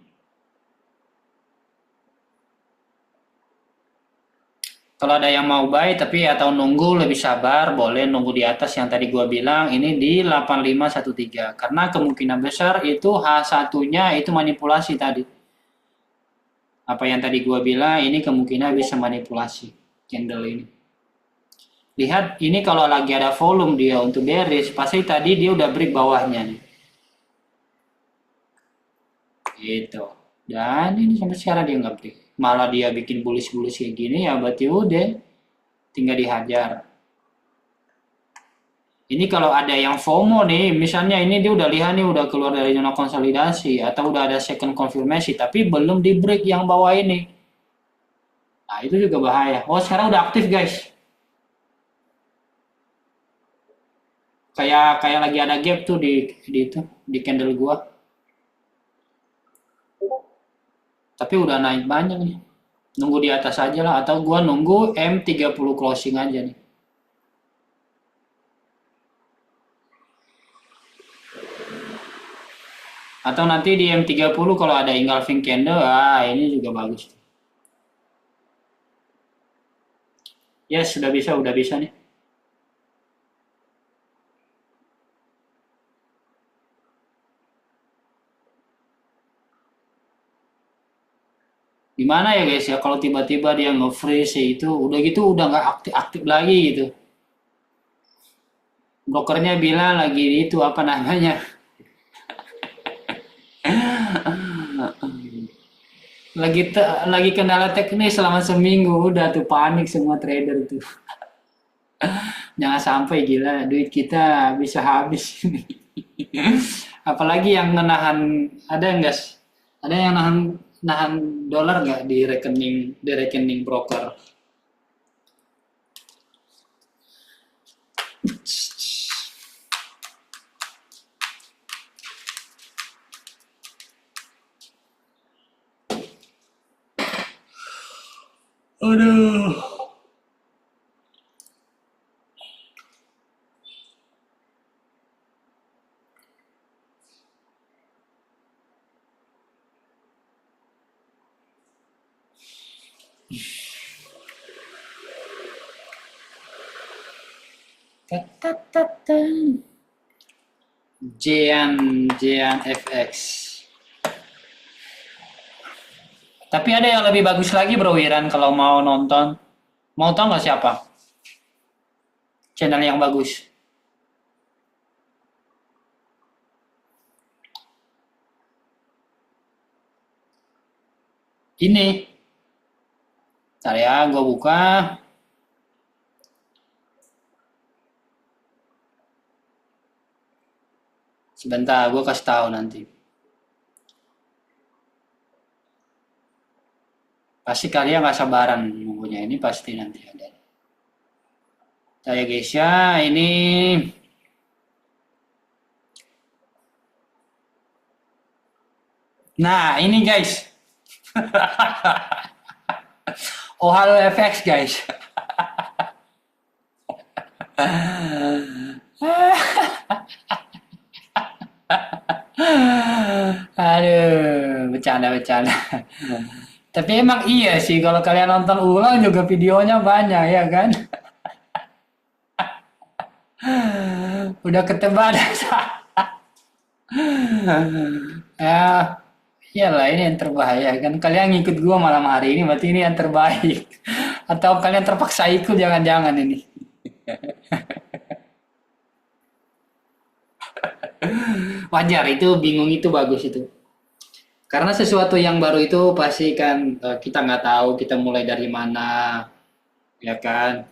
Kalau ada yang mau buy tapi atau nunggu lebih sabar, boleh nunggu di atas yang tadi gua bilang ini di 8513 karena kemungkinan besar itu H1-nya itu manipulasi tadi. Apa yang tadi gua bilang ini kemungkinan bisa manipulasi candle ini. Lihat ini kalau lagi ada volume dia untuk bearish, pasti tadi dia udah break bawahnya nih. Gitu. Dan ini sampai sekarang dia nggak break. Malah dia bikin bullish-bullish kayak gini ya berarti udah tinggal dihajar. Ini kalau ada yang FOMO nih, misalnya ini dia udah lihat nih udah keluar dari zona konsolidasi atau udah ada second confirmation tapi belum di break yang bawah ini. Nah, itu juga bahaya. Oh, sekarang udah aktif, guys. Kayak kayak lagi ada gap tuh di candle gua. Tapi udah naik banyak nih. Nunggu di atas aja lah atau gua nunggu M30 closing aja nih. Atau nanti di M30 kalau ada engulfing candle, ini juga bagus. Yes, udah bisa nih. Gimana ya guys ya kalau tiba-tiba dia nge-freeze ya itu udah gitu udah nggak aktif-aktif lagi gitu. Brokernya bilang lagi itu apa namanya? Lagi kendala teknis selama seminggu udah tuh panik semua trader tuh. Jangan sampai gila duit kita bisa habis. Apalagi yang menahan ada enggak? Ada yang nahan nahan dolar nggak di rekening broker? Aduh. Jean Jean FX. Tapi ada yang lebih bagus lagi Bro Wiran kalau mau nonton. Mau tau nggak siapa? Channel yang bagus. Ini. Ntar ya, gue buka. Sebentar, gue kasih tahu nanti. Pasti kalian nggak sabaran nunggunya ini pasti nanti ada. Saya guys ya, ini nah ini guys. Oh halo FX guys. Aduh, bercanda. Tapi emang iya sih kalau kalian nonton ulang juga videonya banyak ya kan? Udah ketebak ya, iyalah ini yang terbahaya kan. Kalian ngikut gua malam hari ini berarti ini yang terbaik. Atau kalian terpaksa ikut jangan-jangan ini. Wajar itu bingung itu bagus itu. Karena sesuatu yang baru itu pasti kan kita nggak tahu kita mulai dari mana, ya kan?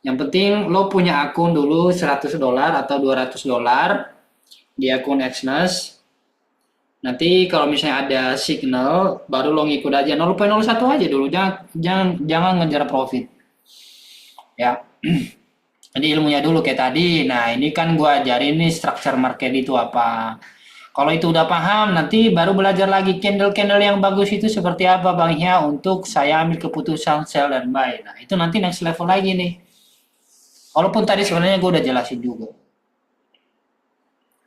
Yang penting lo punya akun dulu $100 atau $200 di akun Exness. Nanti kalau misalnya ada signal, baru lo ngikut aja 0,01 aja dulu. Jangan ngejar profit. Ya. Jadi ilmunya dulu kayak tadi. Nah, ini kan gua ajarin nih structure market itu apa. Kalau itu udah paham, nanti baru belajar lagi candle-candle yang bagus itu seperti apa Bang ya untuk saya ambil keputusan sell dan buy. Nah, itu nanti next level lagi nih. Walaupun tadi sebenarnya gue udah jelasin juga.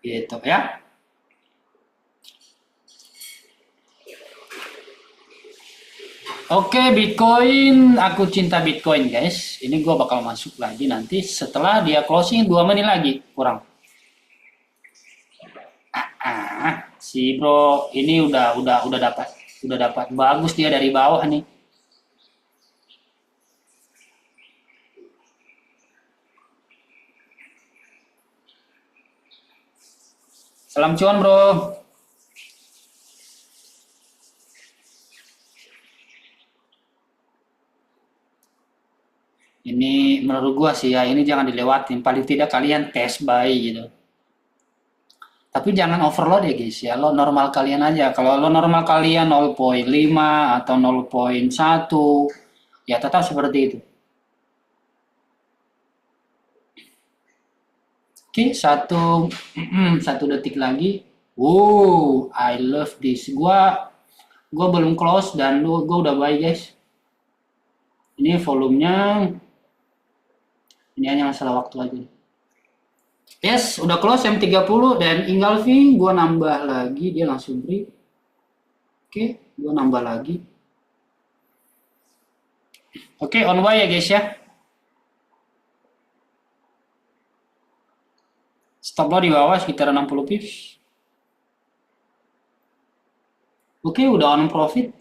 Gitu ya. Oke, Bitcoin, aku cinta Bitcoin, guys. Ini gue bakal masuk lagi nanti setelah dia closing 2 menit lagi, kurang. Si bro ini udah dapat bagus dia dari bawah nih. Salam cuan, bro. Ini menurut gua sih ya, ini jangan dilewatin. Paling tidak kalian test buy gitu. Tapi jangan overload ya guys ya. Lo normal kalian aja. Kalau lo normal kalian 0,5 atau 0,1 ya tetap seperti itu. Oke, satu detik lagi. Wow, I love this. Gua belum close dan gua udah buy guys. Ini volumenya, ini hanya masalah waktu aja. Yes, udah close M30 dan Ingolfi gua nambah lagi, dia langsung beri. Oke, gua nambah lagi. Oke, on way ya guys ya. Stop loss di bawah sekitar 60 pips. Oke, udah on profit.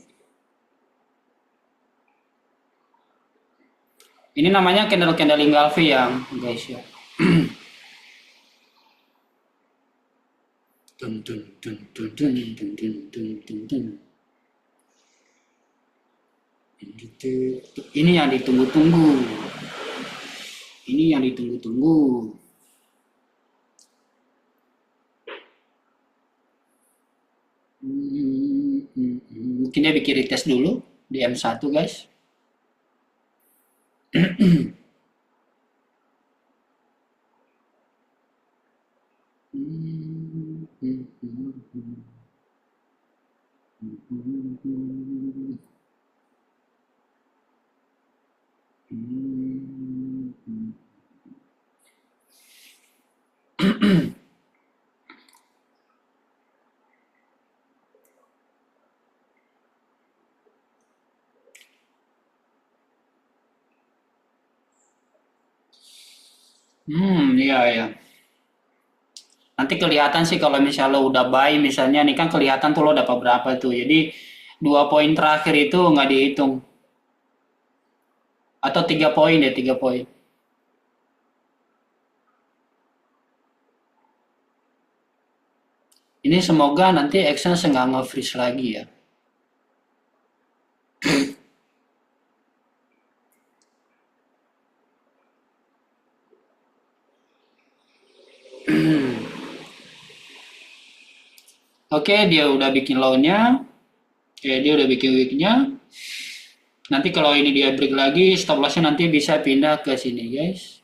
Ini namanya candle Ingolfi yang guys ya. Dun, dun, dun, dun, dun, dun, dun, dun, dun, dun. Ini yang ditunggu-tunggu. Ini yang ditunggu-tunggu. Mungkin dia bikin retest dulu di M1 guys. Iya ya. Nanti kelihatan sih kalau misalnya lo udah buy, misalnya nih kan kelihatan tuh lo dapat berapa tuh. Jadi 2 poin terakhir itu nggak dihitung. Atau 3 poin deh, 3 poin. Ini semoga nanti Exxon nggak nge-freeze lagi ya. Oke, dia udah bikin low-nya. Oke, dia udah bikin wick-nya. Nanti kalau ini dia break lagi, stop loss-nya nanti bisa pindah ke sini, guys.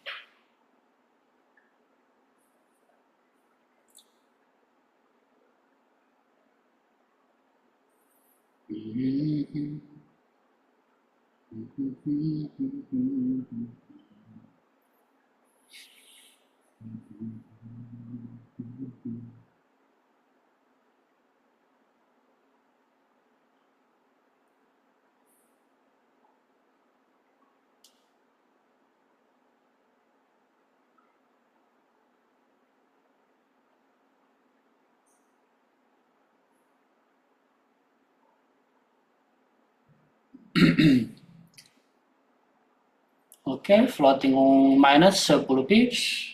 Oke, floating minus 10 pips.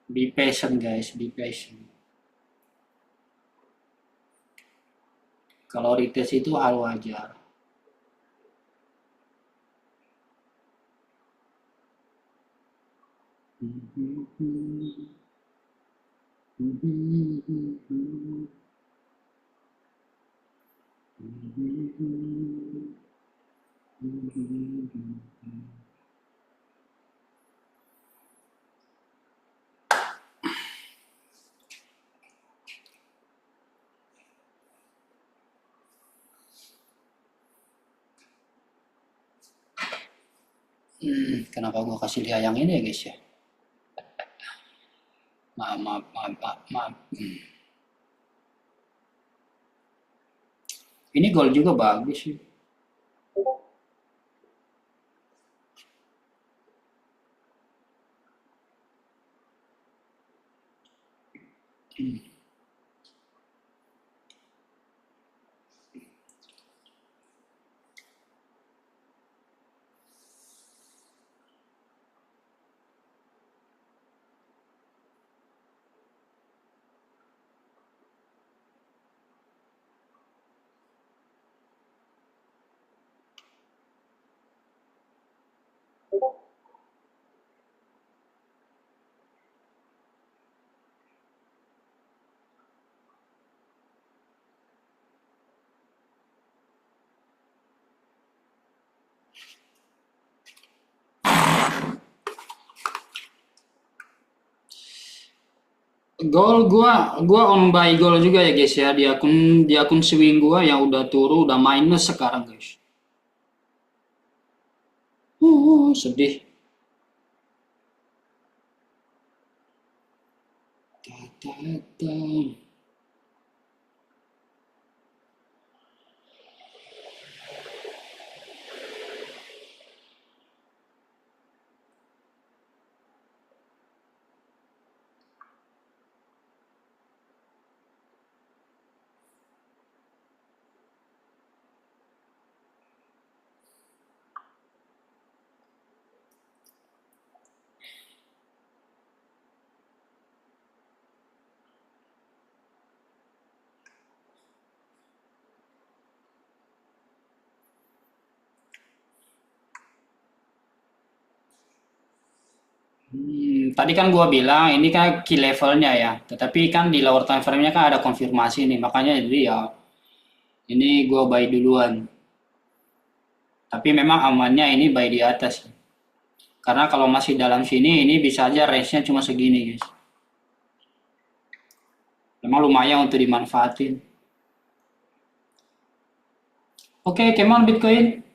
Be patient guys, be patient. Kalau retest itu hal wajar. Kenapa gua kasih dia yang ini ya guys ya? Maaf. Ini gol juga bagus sih. Gol gua on by gol juga ya guys ya, di akun swing gua yang udah turun udah minus sekarang guys. Sedih. Ta, ta, ta. Tadi kan gua bilang ini kan key levelnya ya, tetapi kan di lower time frame-nya kan ada konfirmasi nih, makanya jadi ya ini gua buy duluan. Tapi memang amannya ini buy di atas. Karena kalau masih dalam sini ini bisa aja range-nya cuma segini guys. Memang lumayan untuk dimanfaatin. Oke, come on Bitcoin.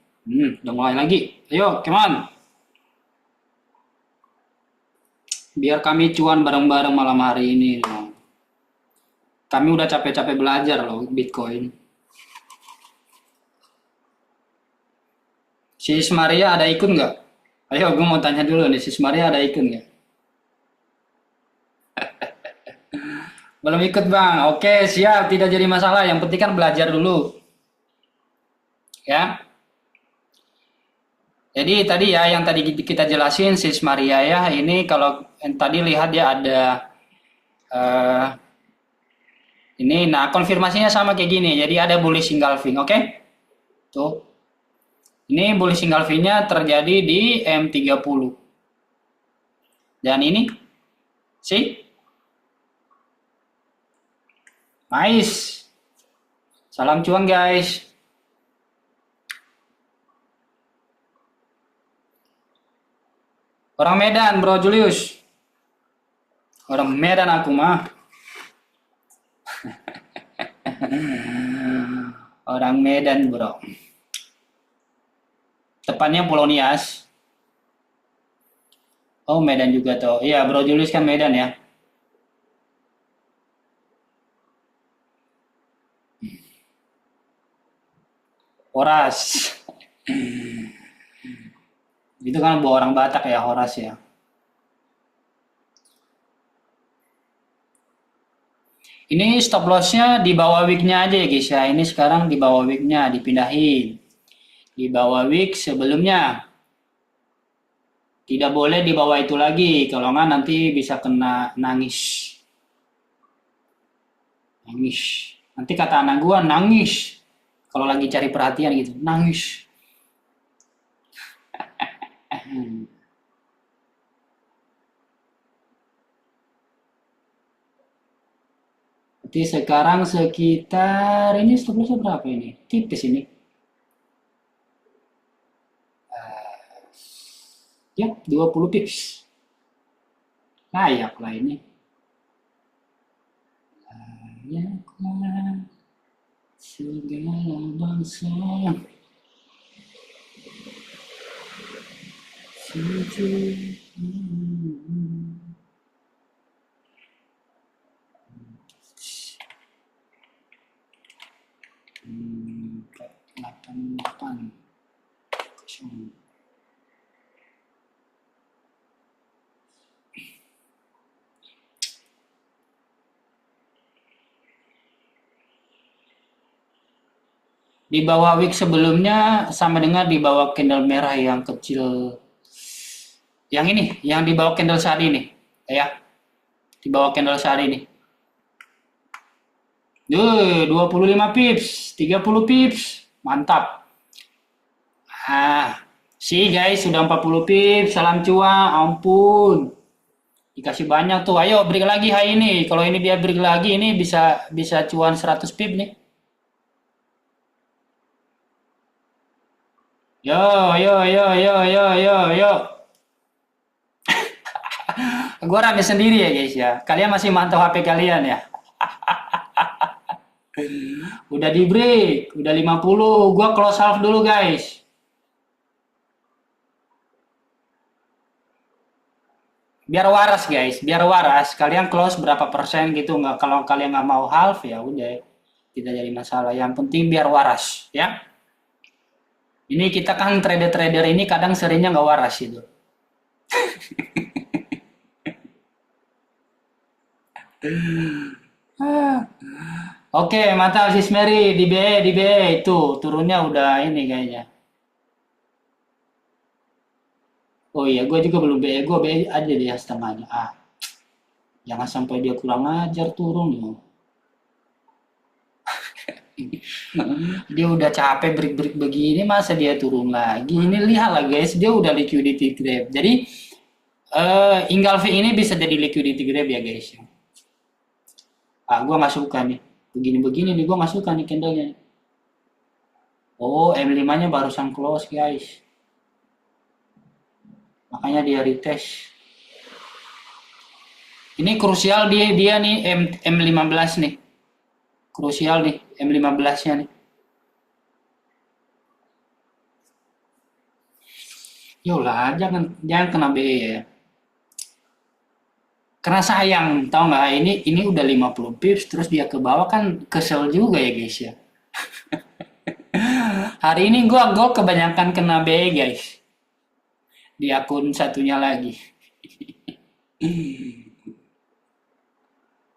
Udah mulai lagi. Ayo, come on. Biar kami cuan bareng-bareng malam hari ini loh. Kami udah capek-capek belajar loh Bitcoin. Sis Maria ada ikut nggak? Ayo, gue mau tanya dulu nih, Sis Maria ada ikut nggak? Belum ikut bang. Oke, siap. Tidak jadi masalah. Yang penting kan belajar dulu. Ya. Jadi tadi ya yang tadi kita jelasin Sis Maria ya. Ini kalau yang tadi lihat dia ada eh, ini. Nah konfirmasinya sama kayak gini. Jadi ada bullish engulfing. Oke. Tuh. Ini bullish engulfing-nya terjadi di M30. Dan ini sih nice. Salam cuan guys. Orang Medan, Bro Julius. Orang Medan aku mah. Orang Medan, Bro. Tepatnya Pulau Nias. Oh, Medan juga tuh. Iya, Bro Julius kan Medan ya. Horas. Itu kan buah orang Batak ya, Horas ya. Ini stop lossnya di bawah wick-nya aja ya guys ya. Ini sekarang di bawah wick-nya dipindahin. Di bawah wick sebelumnya. Tidak boleh di bawah itu lagi. Kalau nggak nanti bisa kena nangis. Nangis. Nanti kata anak gua nangis. Kalau lagi cari perhatian gitu, nangis. Berarti sekarang sekitar ini stop lossnya berapa ini? Tipis ini. Ya, 20 pips. Layak lah ini. Layaklah segala bangsa. Sujud. Di bawah wick sebelumnya sama dengan di bawah candle merah yang kecil. Yang ini, yang di bawah candle saat ini. Ya, di bawah candle saat ini. 25 pips, 30 pips. Mantap. Sih guys, sudah 40 pips. Salam cuan, ampun. Dikasih banyak tuh. Ayo break lagi hari ini. Kalau ini dia break lagi, ini bisa bisa cuan 100 pip nih. Yo, yo, yo, yo, yo, yo, yo. Gue rame sendiri ya guys ya. Kalian masih mantau HP kalian ya. Udah di break, udah 50. Gua close half dulu guys. Biar waras guys, biar waras. Kalian close berapa persen gitu nggak? Kalau kalian nggak mau half ya udah, tidak jadi masalah. Yang penting biar waras ya. Ini kita kan trader-trader ini kadang seringnya nggak waras itu. Oke, mantap sis Mary di BE itu turunnya udah ini kayaknya. Oh iya, gue juga belum BE, gue BE aja deh setengahnya. Jangan sampai dia kurang ajar turun ya. Dia udah capek break-break begini, masa dia turun lagi? Ini lihatlah guys, dia udah liquidity grab. Jadi Ingolfi ini bisa jadi liquidity grab ya guys. Gua nggak suka nih. Begini-begini nih, gua nggak suka nih candlenya. Oh, M5-nya barusan close guys. Makanya dia retest. Ini krusial dia nih M15 nih. Krusial nih M15-nya nih. Yolah, jangan kena BE ya. Karena sayang, tau nggak? Ini udah 50 pips, terus dia ke bawah kan kesel juga ya guys ya. Hari ini gua gol kebanyakan kena BE guys. Di akun satunya lagi.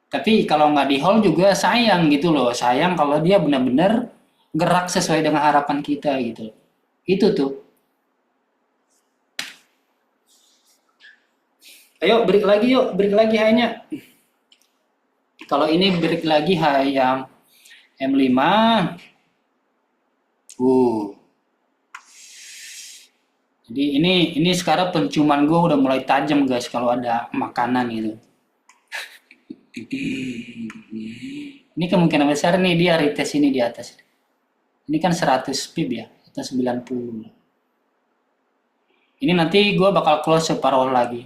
Tapi kalau nggak di hold juga sayang gitu loh. Sayang kalau dia benar-benar gerak sesuai dengan harapan kita gitu. Itu tuh. Ayo break lagi hanya. Kalau ini break lagi yang M5. Jadi ini sekarang penciuman gue udah mulai tajam guys kalau ada makanan gitu. Ini kemungkinan besar nih dia retest ini di atas. Ini kan 100 pip ya, atau 90. Ini nanti gue bakal close separuh lagi.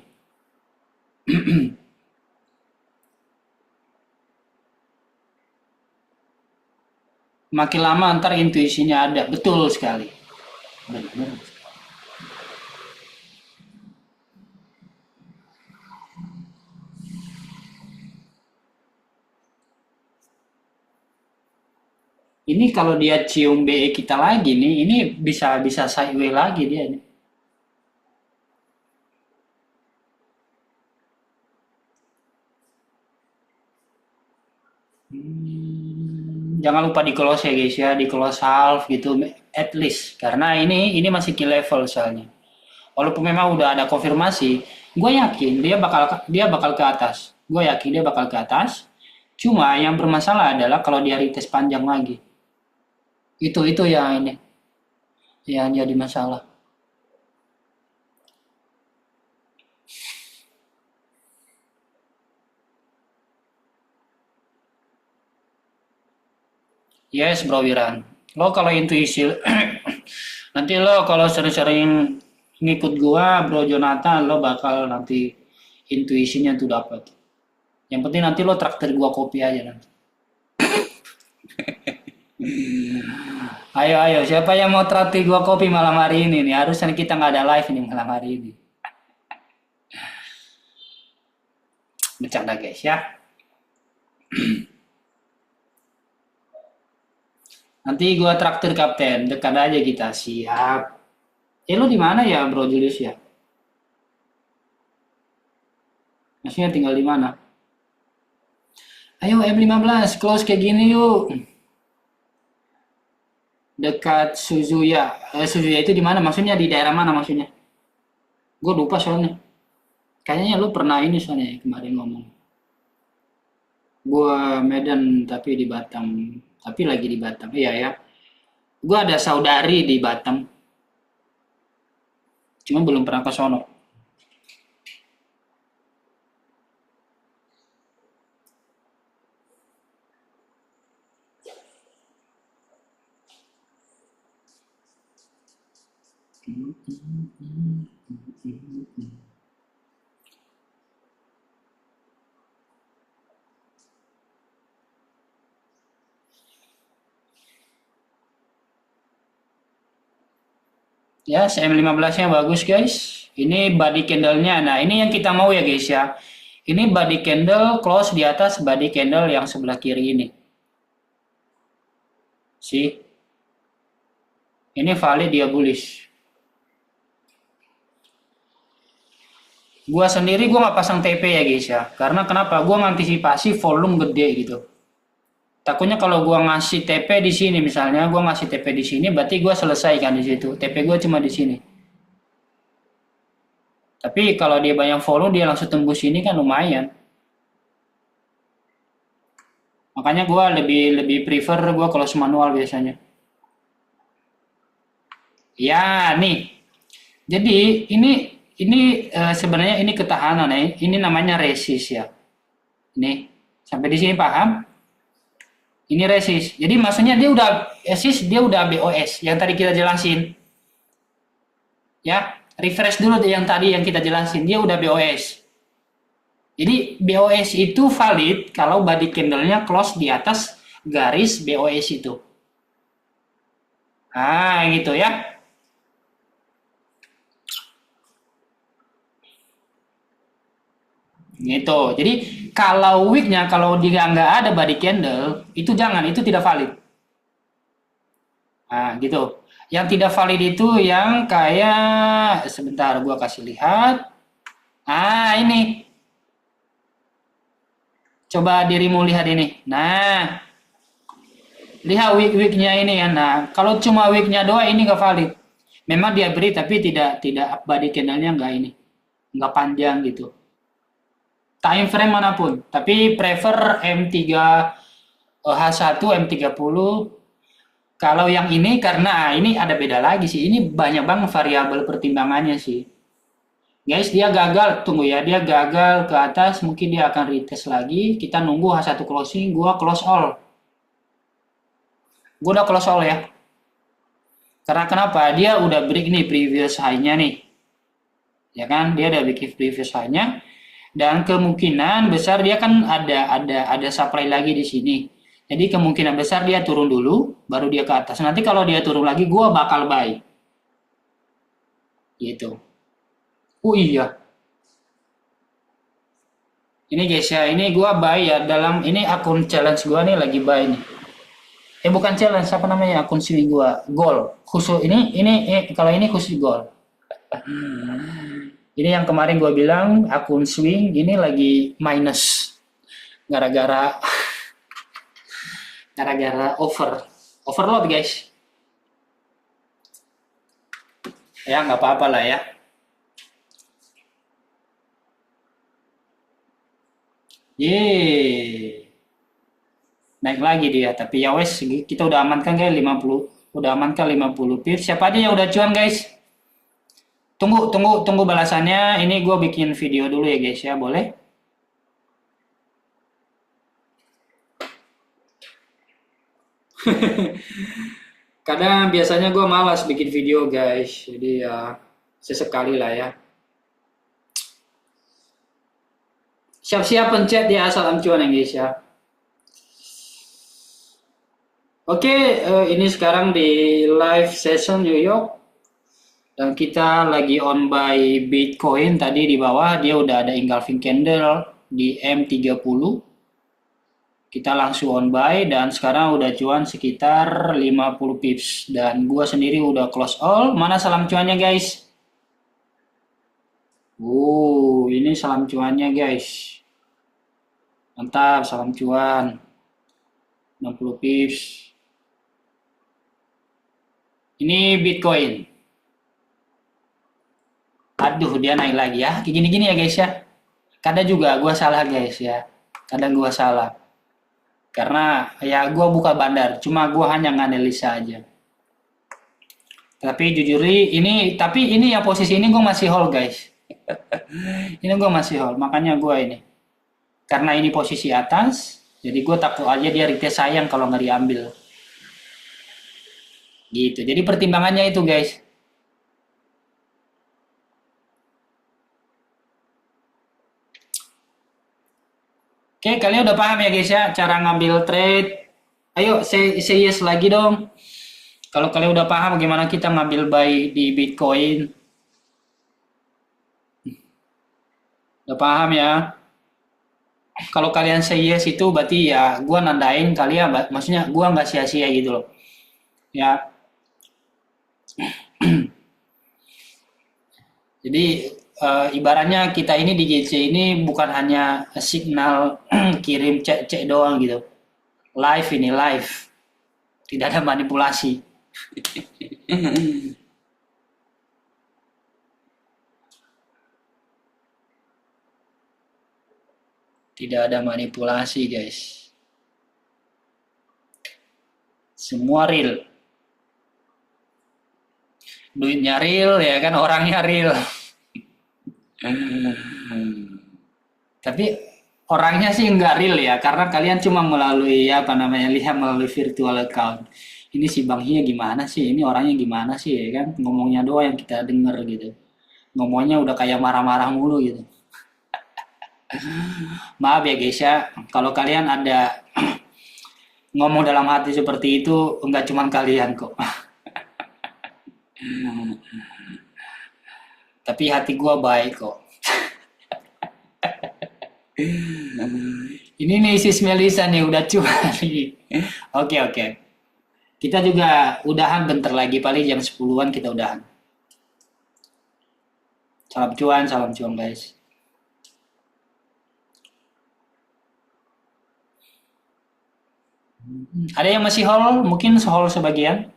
Makin lama ntar intuisinya ada, betul sekali. Benar. Ini kalau dia cium BE kita lagi nih, ini bisa sideway lagi dia nih. Jangan lupa di close ya guys ya, di close half gitu at least karena ini masih key level soalnya. Walaupun memang udah ada konfirmasi, gue yakin dia bakal ke atas. Gue yakin dia bakal ke atas. Cuma yang bermasalah adalah kalau dia retest panjang lagi. Itu yang ini yang jadi masalah. Yes bro Wiran. Lo kalau intuisi nanti lo kalau sering-sering ngikut gua bro Jonathan lo bakal nanti intuisinya tuh dapat. Yang penting nanti lo traktir gua kopi aja nanti. Ayo siapa yang mau traktir gua kopi malam hari ini nih? Harusnya kita nggak ada live nih malam hari ini. Bercanda guys ya. Nanti gua traktir kapten, dekat aja kita siap. Lo di mana ya bro Julius ya? Maksudnya tinggal di mana? Ayo M15 close kayak gini yuk. dekat Suzuya. Suzuya itu di mana? Maksudnya di daerah mana maksudnya? Gue lupa soalnya. Kayaknya lu pernah ini soalnya kemarin ngomong. Gue Medan tapi di Batam. Tapi lagi di Batam. Iya ya. Gue ada saudari di Batam. Cuma belum pernah ke sono. Ya, CM15-nya bagus guys. Ini body candle-nya. Nah, ini yang kita mau ya guys ya. Ini body candle close di atas body candle yang sebelah kiri ini. See? Ini valid dia bullish. Gua sendiri gua nggak pasang TP ya guys ya. Karena kenapa? Gua ngantisipasi volume gede gitu. Takutnya kalau gua ngasih TP di sini misalnya, gua ngasih TP di sini, berarti gua selesai kan di situ. TP gua cuma di sini. Tapi kalau dia banyak volume, dia langsung tembus ini kan lumayan. Makanya gua lebih lebih prefer gua close manual biasanya. Ya, nih. Jadi ini sebenarnya ini ketahanan ya. Ini namanya resist ya. Nih, sampai di sini paham? Ini resist. Jadi maksudnya dia udah resist, dia udah BOS yang tadi kita jelasin. Ya, refresh dulu yang tadi yang kita jelasin, dia udah BOS. Jadi BOS itu valid kalau body candle-nya close di atas garis BOS itu. Ah, gitu ya. Gitu. Jadi kalau weeknya kalau dia nggak ada body candle, itu jangan, itu tidak valid. Nah, gitu. Yang tidak valid itu yang kayak sebentar gua kasih lihat. Ah, ini. Coba dirimu lihat ini. Nah, lihat week-weeknya ini ya. Nah, kalau cuma weeknya doang ini nggak valid. Memang dia beri tapi tidak body candle-nya nggak ini, nggak panjang gitu. Time frame manapun, tapi prefer M3 H1 M30. Kalau yang ini karena ini ada beda lagi sih. Ini banyak banget variabel pertimbangannya sih. Guys, dia gagal, tunggu ya. Dia gagal ke atas, mungkin dia akan retest lagi. Kita nunggu H1 closing, gua close all. Gua udah close all ya. Karena kenapa? Dia udah break nih previous high-nya nih. Ya kan? Dia udah bikin previous high-nya dan kemungkinan besar dia kan ada supply lagi di sini. Jadi kemungkinan besar dia turun dulu, baru dia ke atas. Nanti kalau dia turun lagi, gua bakal buy. Gitu. Oh iya, ini guys ya, ini gua buy ya dalam ini akun challenge gua nih lagi buy nih. Bukan challenge, apa namanya akun sini gua goal khusus ini kalau ini khusus goal. Ini yang kemarin gua bilang akun swing ini lagi minus gara-gara gara-gara overload guys. Ya nggak apa-apa lah ya. Yeay. Naik lagi dia, tapi ya wes kita udah amankan guys 50. Udah amankan 50 pips. Siapa aja yang udah cuan guys? Tunggu balasannya. Ini gue bikin video dulu ya guys ya, boleh? Kadang biasanya gue malas bikin video guys, jadi ya sesekali lah ya. Siap-siap pencet ya asal cuan ya guys ya. Oke, ini sekarang di live session New York dan kita lagi on buy Bitcoin. Tadi di bawah dia udah ada engulfing candle di M30. Kita langsung on buy dan sekarang udah cuan sekitar 50 pips dan gua sendiri udah close all. Mana salam cuannya guys? Ini salam cuannya guys. Mantap, salam cuan. 60 pips. Ini Bitcoin. Aduh, dia naik lagi ya. Kayak gini-gini ya guys ya. Kadang juga gua salah guys ya. Kadang gua salah. Karena ya gua buka bandar, cuma gua hanya nganalisa aja. Tapi jujur tapi ini ya posisi ini gua masih hold guys. Ini gua masih hold, makanya gua ini. Karena ini posisi atas, jadi gua takut aja dia retest sayang kalau nggak diambil. Gitu. Jadi pertimbangannya itu guys. Oke, kalian udah paham ya guys ya cara ngambil trade. Ayo say yes lagi dong. Kalau kalian udah paham gimana kita ngambil buy di Bitcoin. Udah paham ya? Kalau kalian say yes itu berarti ya gua nandain kalian, maksudnya gua nggak sia-sia gitu loh. Ya. Jadi ibaratnya kita ini di GC ini bukan hanya signal kirim cek-cek doang gitu. Live ini live. Tidak ada manipulasi. Tidak ada manipulasi guys. Semua real. Duitnya real ya kan, orangnya real. Tapi orangnya sih nggak real ya, karena kalian cuma melalui apa namanya lihat melalui virtual account. Ini si Bang Hia gimana sih? Ini orangnya gimana sih ya kan? Ngomongnya doang yang kita denger gitu. Ngomongnya udah kayak marah-marah mulu gitu. Maaf ya guys ya, kalau kalian ada ngomong dalam hati seperti itu, enggak cuma kalian kok. Tapi hati gua baik kok. Ini nih sis Melisa nih udah cuan nih. Oke oke. Kita juga udahan bentar lagi, paling jam 10-an kita udahan. Salam cuan guys. Ada yang masih hold? Mungkin hold sebagian.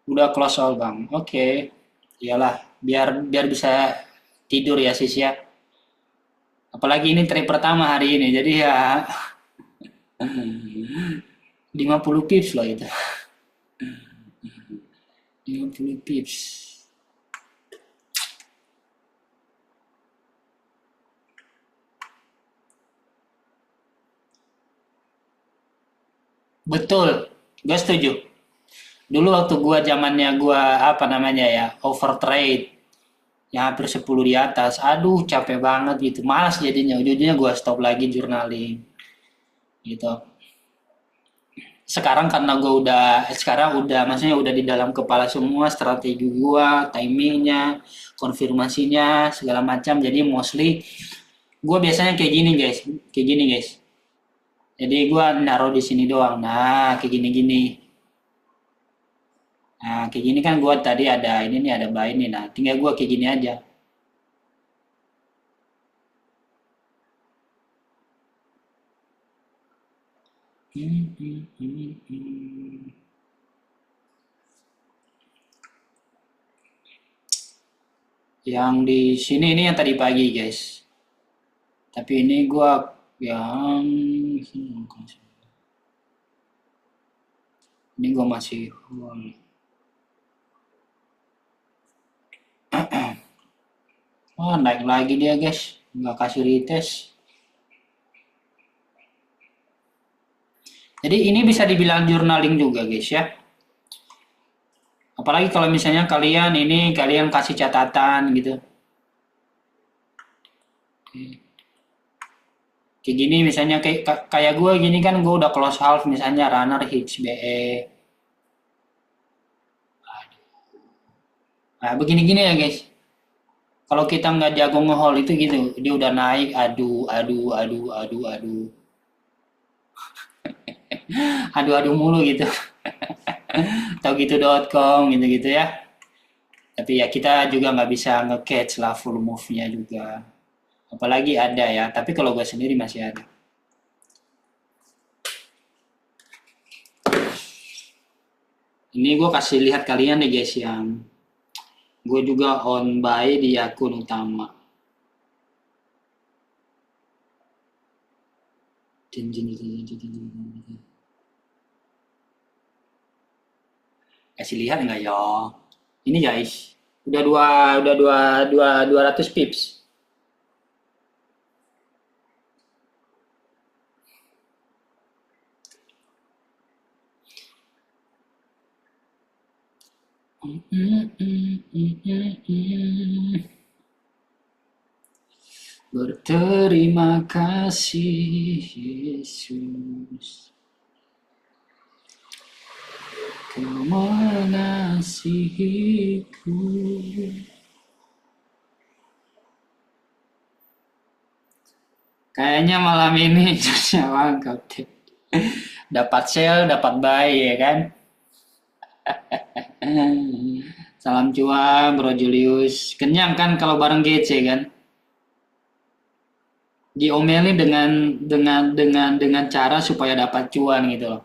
Udah close all bang. Oke. Iyalah, biar bisa tidur ya sis ya. Apalagi ini trade pertama hari ini, jadi ya 50 pips loh itu. 50 pips. Betul, gue setuju. Dulu waktu gua zamannya gua apa namanya ya, overtrade yang hampir 10 di atas. Aduh, capek banget gitu. Malas jadinya. Ujungnya gua stop lagi journaling. Gitu. Sekarang udah maksudnya udah di dalam kepala semua strategi gua, timingnya, konfirmasinya, segala macam. Jadi mostly gua biasanya kayak gini guys, kayak gini guys. Jadi gua naruh di sini doang. Nah, kayak gini-gini. Nah, kayak gini kan gua tadi ada ini nih, ada buy ini. Nah, tinggal gua kayak gini aja. Yang di sini ini yang tadi pagi, guys. Tapi ini gua yang ini gua masih oh, naik lagi dia, guys. Nggak kasih retest. Jadi ini bisa dibilang journaling juga, guys ya. Apalagi kalau misalnya kalian kasih catatan gitu. Kayak gini misalnya kayak gue gini kan gue udah close half misalnya runner hits BE. Nah begini-gini ya guys. Kalau kita nggak jago ngehold itu gitu, dia udah naik, aduh, aduh mulu gitu. Tahu gitu.com gitu-gitu ya. Tapi ya kita juga nggak bisa nge-catch lah full move-nya juga. apalagi ada ya, tapi kalau gue sendiri masih ada. Ini gue kasih lihat kalian nih guys, yang gue juga on buy di akun utama. Kasih lihat nggak ya? Ini guys, udah 200 pips. Berterima kasih Yesus, Kau mengasihiku. Kayaknya malam ini jusnya mantap deh. Dapat sale, dapat buy ya kan. Salam cuan Bro Julius. Kenyang kan kalau bareng GC kan? Diomelin dengan cara supaya dapat cuan gitu loh.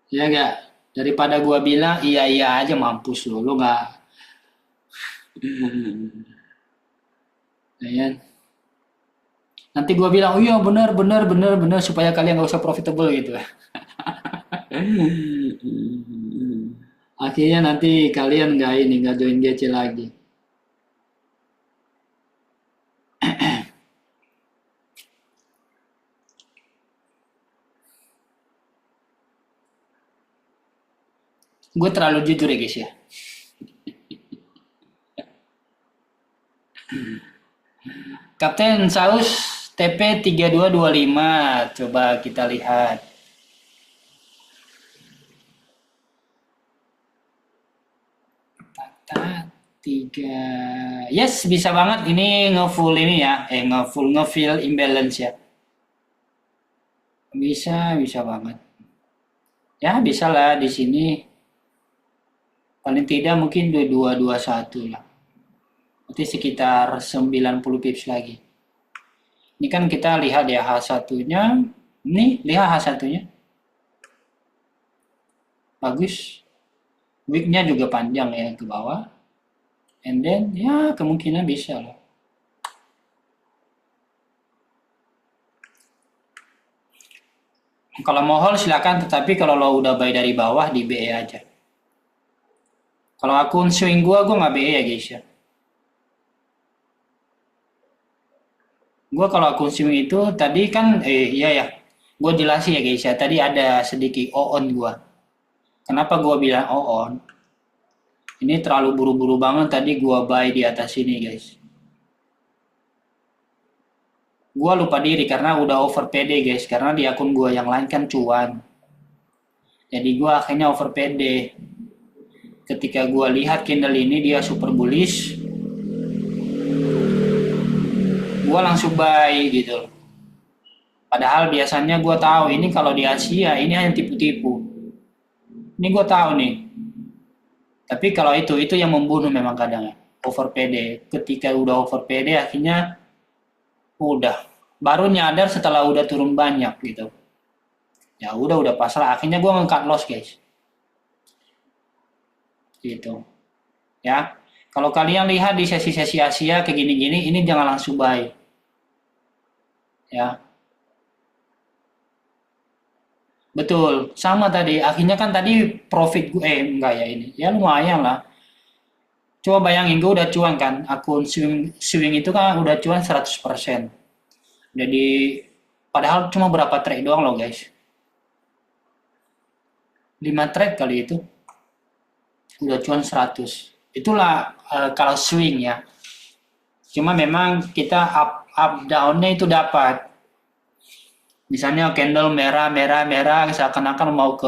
Ya enggak? Daripada gua bilang iya aja, mampus lo nggak. Ya kan? Nanti gua bilang, oh iya benar supaya kalian nggak usah profitable gitu. Akhirnya nanti kalian nggak join GC lagi. Gue terlalu jujur ya guys ya. Kapten Saus TP 3225, coba kita lihat. Tiga, yes bisa banget ini ngefull ini ya, ngefill imbalance ya. Bisa banget. Ya bisa lah di sini. Paling tidak mungkin 2221 lah. Berarti sekitar 90 pips lagi. Ini kan kita lihat ya H1-nya. Nih, lihat H1-nya. Bagus. Wick-nya juga panjang ya ke bawah. And then ya kemungkinan bisa lah. Kalau mau hold silakan, tetapi kalau lo udah buy dari bawah di BE aja. Kalau akun swing gue nggak BE ya guys ya. Gue kalau akun swing itu tadi kan iya ya. Gue jelasin ya guys ya. Tadi ada sedikit on gue. Kenapa gue bilang on? Ini terlalu buru-buru banget tadi gue buy di atas sini guys. Gue lupa diri karena udah over PD guys. Karena di akun gue yang lain kan cuan. Jadi gue akhirnya over PD. Ketika gue lihat candle ini dia super bullish, gue langsung buy gitu. Padahal biasanya gue tahu ini kalau di Asia ini hanya tipu-tipu. Ini gue tahu nih. Tapi kalau itu yang membunuh memang kadang ya. Over PD. Ketika udah over PD akhirnya udah. Baru nyadar setelah udah turun banyak gitu. Ya udah pasrah. Akhirnya gue nge-cut loss guys. Gitu. Ya. Kalau kalian lihat di sesi-sesi Asia kayak gini-gini, ini jangan langsung buy. Ya. Betul, sama tadi. Akhirnya kan tadi profit gue, enggak ya ini. Ya lumayan lah. Coba bayangin gue udah cuan kan. Akun swing itu kan udah cuan 100%. Jadi padahal cuma berapa trade doang loh guys. 5 trade kali itu. Udah cuan 100. Itulah kalau swing ya. Cuma memang kita up down-nya itu dapat. Misalnya candle merah, seakan-akan mau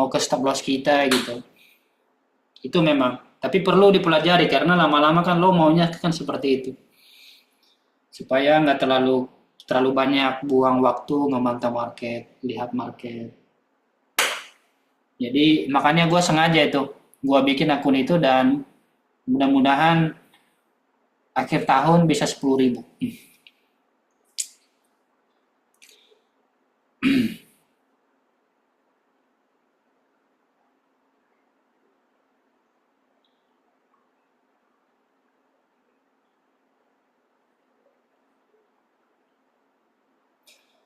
ke stop loss kita gitu. Itu memang. Tapi perlu dipelajari karena lama-lama kan lo maunya kan seperti itu. Supaya nggak terlalu banyak buang waktu memantau market, lihat market. Jadi makanya gue sengaja itu, gue bikin akun itu dan mudah-mudahan Akhir tahun bisa 10.000.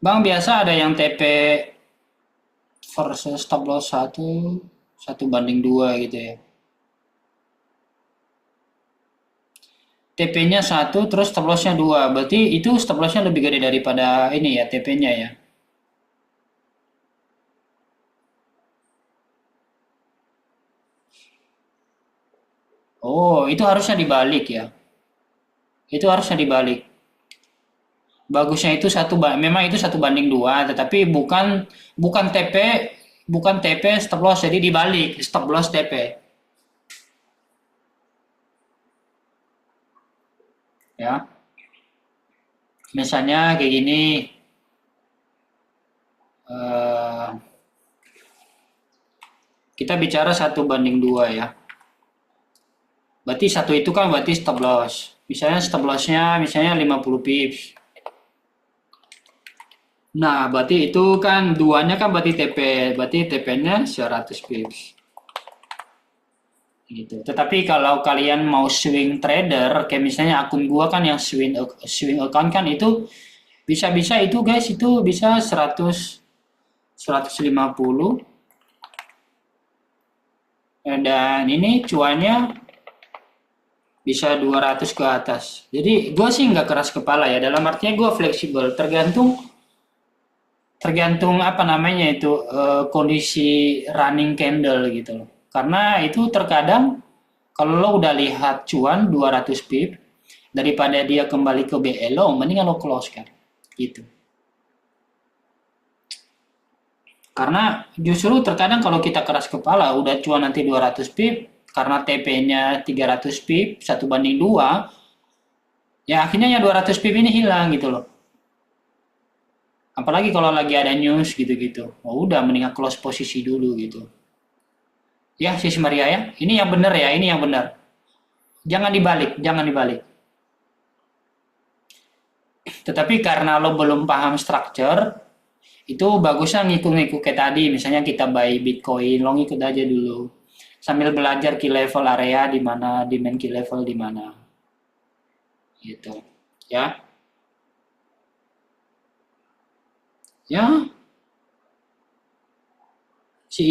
Bang, biasa ada yang TP versus stop loss satu banding 2 gitu ya. TP-nya satu, terus stop loss-nya 2. Berarti itu stop loss-nya lebih gede daripada ini ya, TP-nya ya. Oh, itu harusnya dibalik ya. Itu harusnya dibalik. Bagusnya itu memang itu satu banding 2, tetapi bukan TP, bukan TP stop loss, jadi dibalik stop loss TP. Ya, misalnya kayak gini, eh, kita bicara satu banding 2 ya. Berarti satu itu kan berarti stop loss. Misalnya stop lossnya misalnya 50 pips. Nah, berarti itu kan duanya kan berarti TP, berarti TP-nya 100 pips. Gitu. Tetapi kalau kalian mau swing trader, kayak misalnya akun gua kan yang swing account kan itu bisa-bisa itu guys itu bisa 150 dan ini cuannya bisa 200 ke atas. Jadi gue sih nggak keras kepala ya, dalam artinya gue fleksibel, tergantung tergantung apa namanya itu kondisi running candle gitu loh. Karena itu terkadang kalau lo udah lihat cuan 200 pip daripada dia kembali ke BL lo mendingan lo close kan gitu. Karena justru terkadang kalau kita keras kepala udah cuan nanti 200 pip karena TP-nya 300 pip 1/2, ya akhirnya ya 200 pip ini hilang gitu loh. Apalagi kalau lagi ada news gitu-gitu. Oh udah mendingan close posisi dulu gitu. Ya Sis Maria ya, ini yang benar ya, ini yang benar. Jangan dibalik, jangan dibalik. Tetapi karena lo belum paham structure, itu bagusnya ngikut-ngikut kayak tadi. Misalnya kita buy Bitcoin, lo ngikut aja dulu. Sambil belajar key level area di mana, demand key level di mana. Gitu. Ya. Ya, si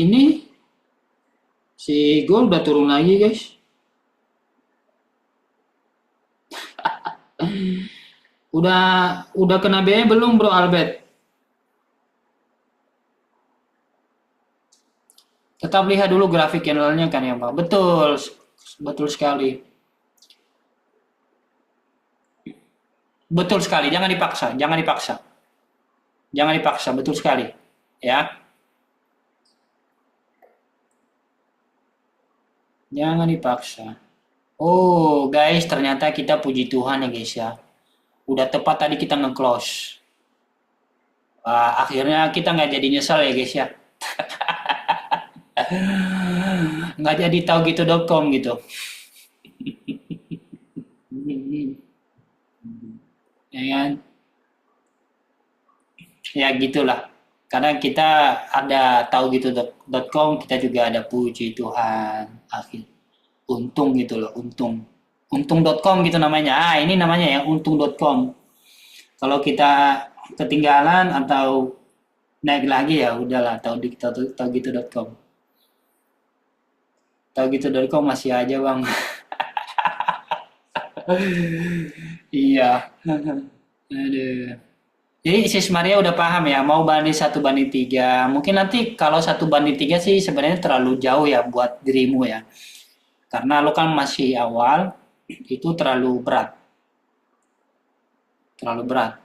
Gold udah turun lagi, guys. Udah kena BE belum, Bro Albert? Tetap lihat dulu grafik candlenya kan ya, Pak. Betul, betul sekali. Betul sekali, jangan dipaksa, jangan dipaksa. Jangan dipaksa, betul sekali. Ya, jangan dipaksa. Oh, guys, ternyata kita puji Tuhan ya, guys ya. Udah tepat tadi kita nge-close. Wah, akhirnya kita nggak jadi nyesel ya, guys ya. Nggak jadi tahu gitu.com gitu. Ya kan? Ya gitulah. Karena kita ada tahu gitu.com, kita juga ada puji Tuhan. Akhir untung gitu loh, untung. Untung.com gitu namanya. Ah, ini namanya ya untung.com. Kalau kita ketinggalan atau naik lagi ya udahlah tahu gitu.com. Tahu gitu.com masih aja, Bang. Iya. Aduh. Jadi Sis Maria udah paham ya, mau banding 1/3. Mungkin nanti kalau 1/3 sih sebenarnya terlalu jauh ya buat dirimu ya. Karena lo kan masih awal, itu terlalu berat. Terlalu berat.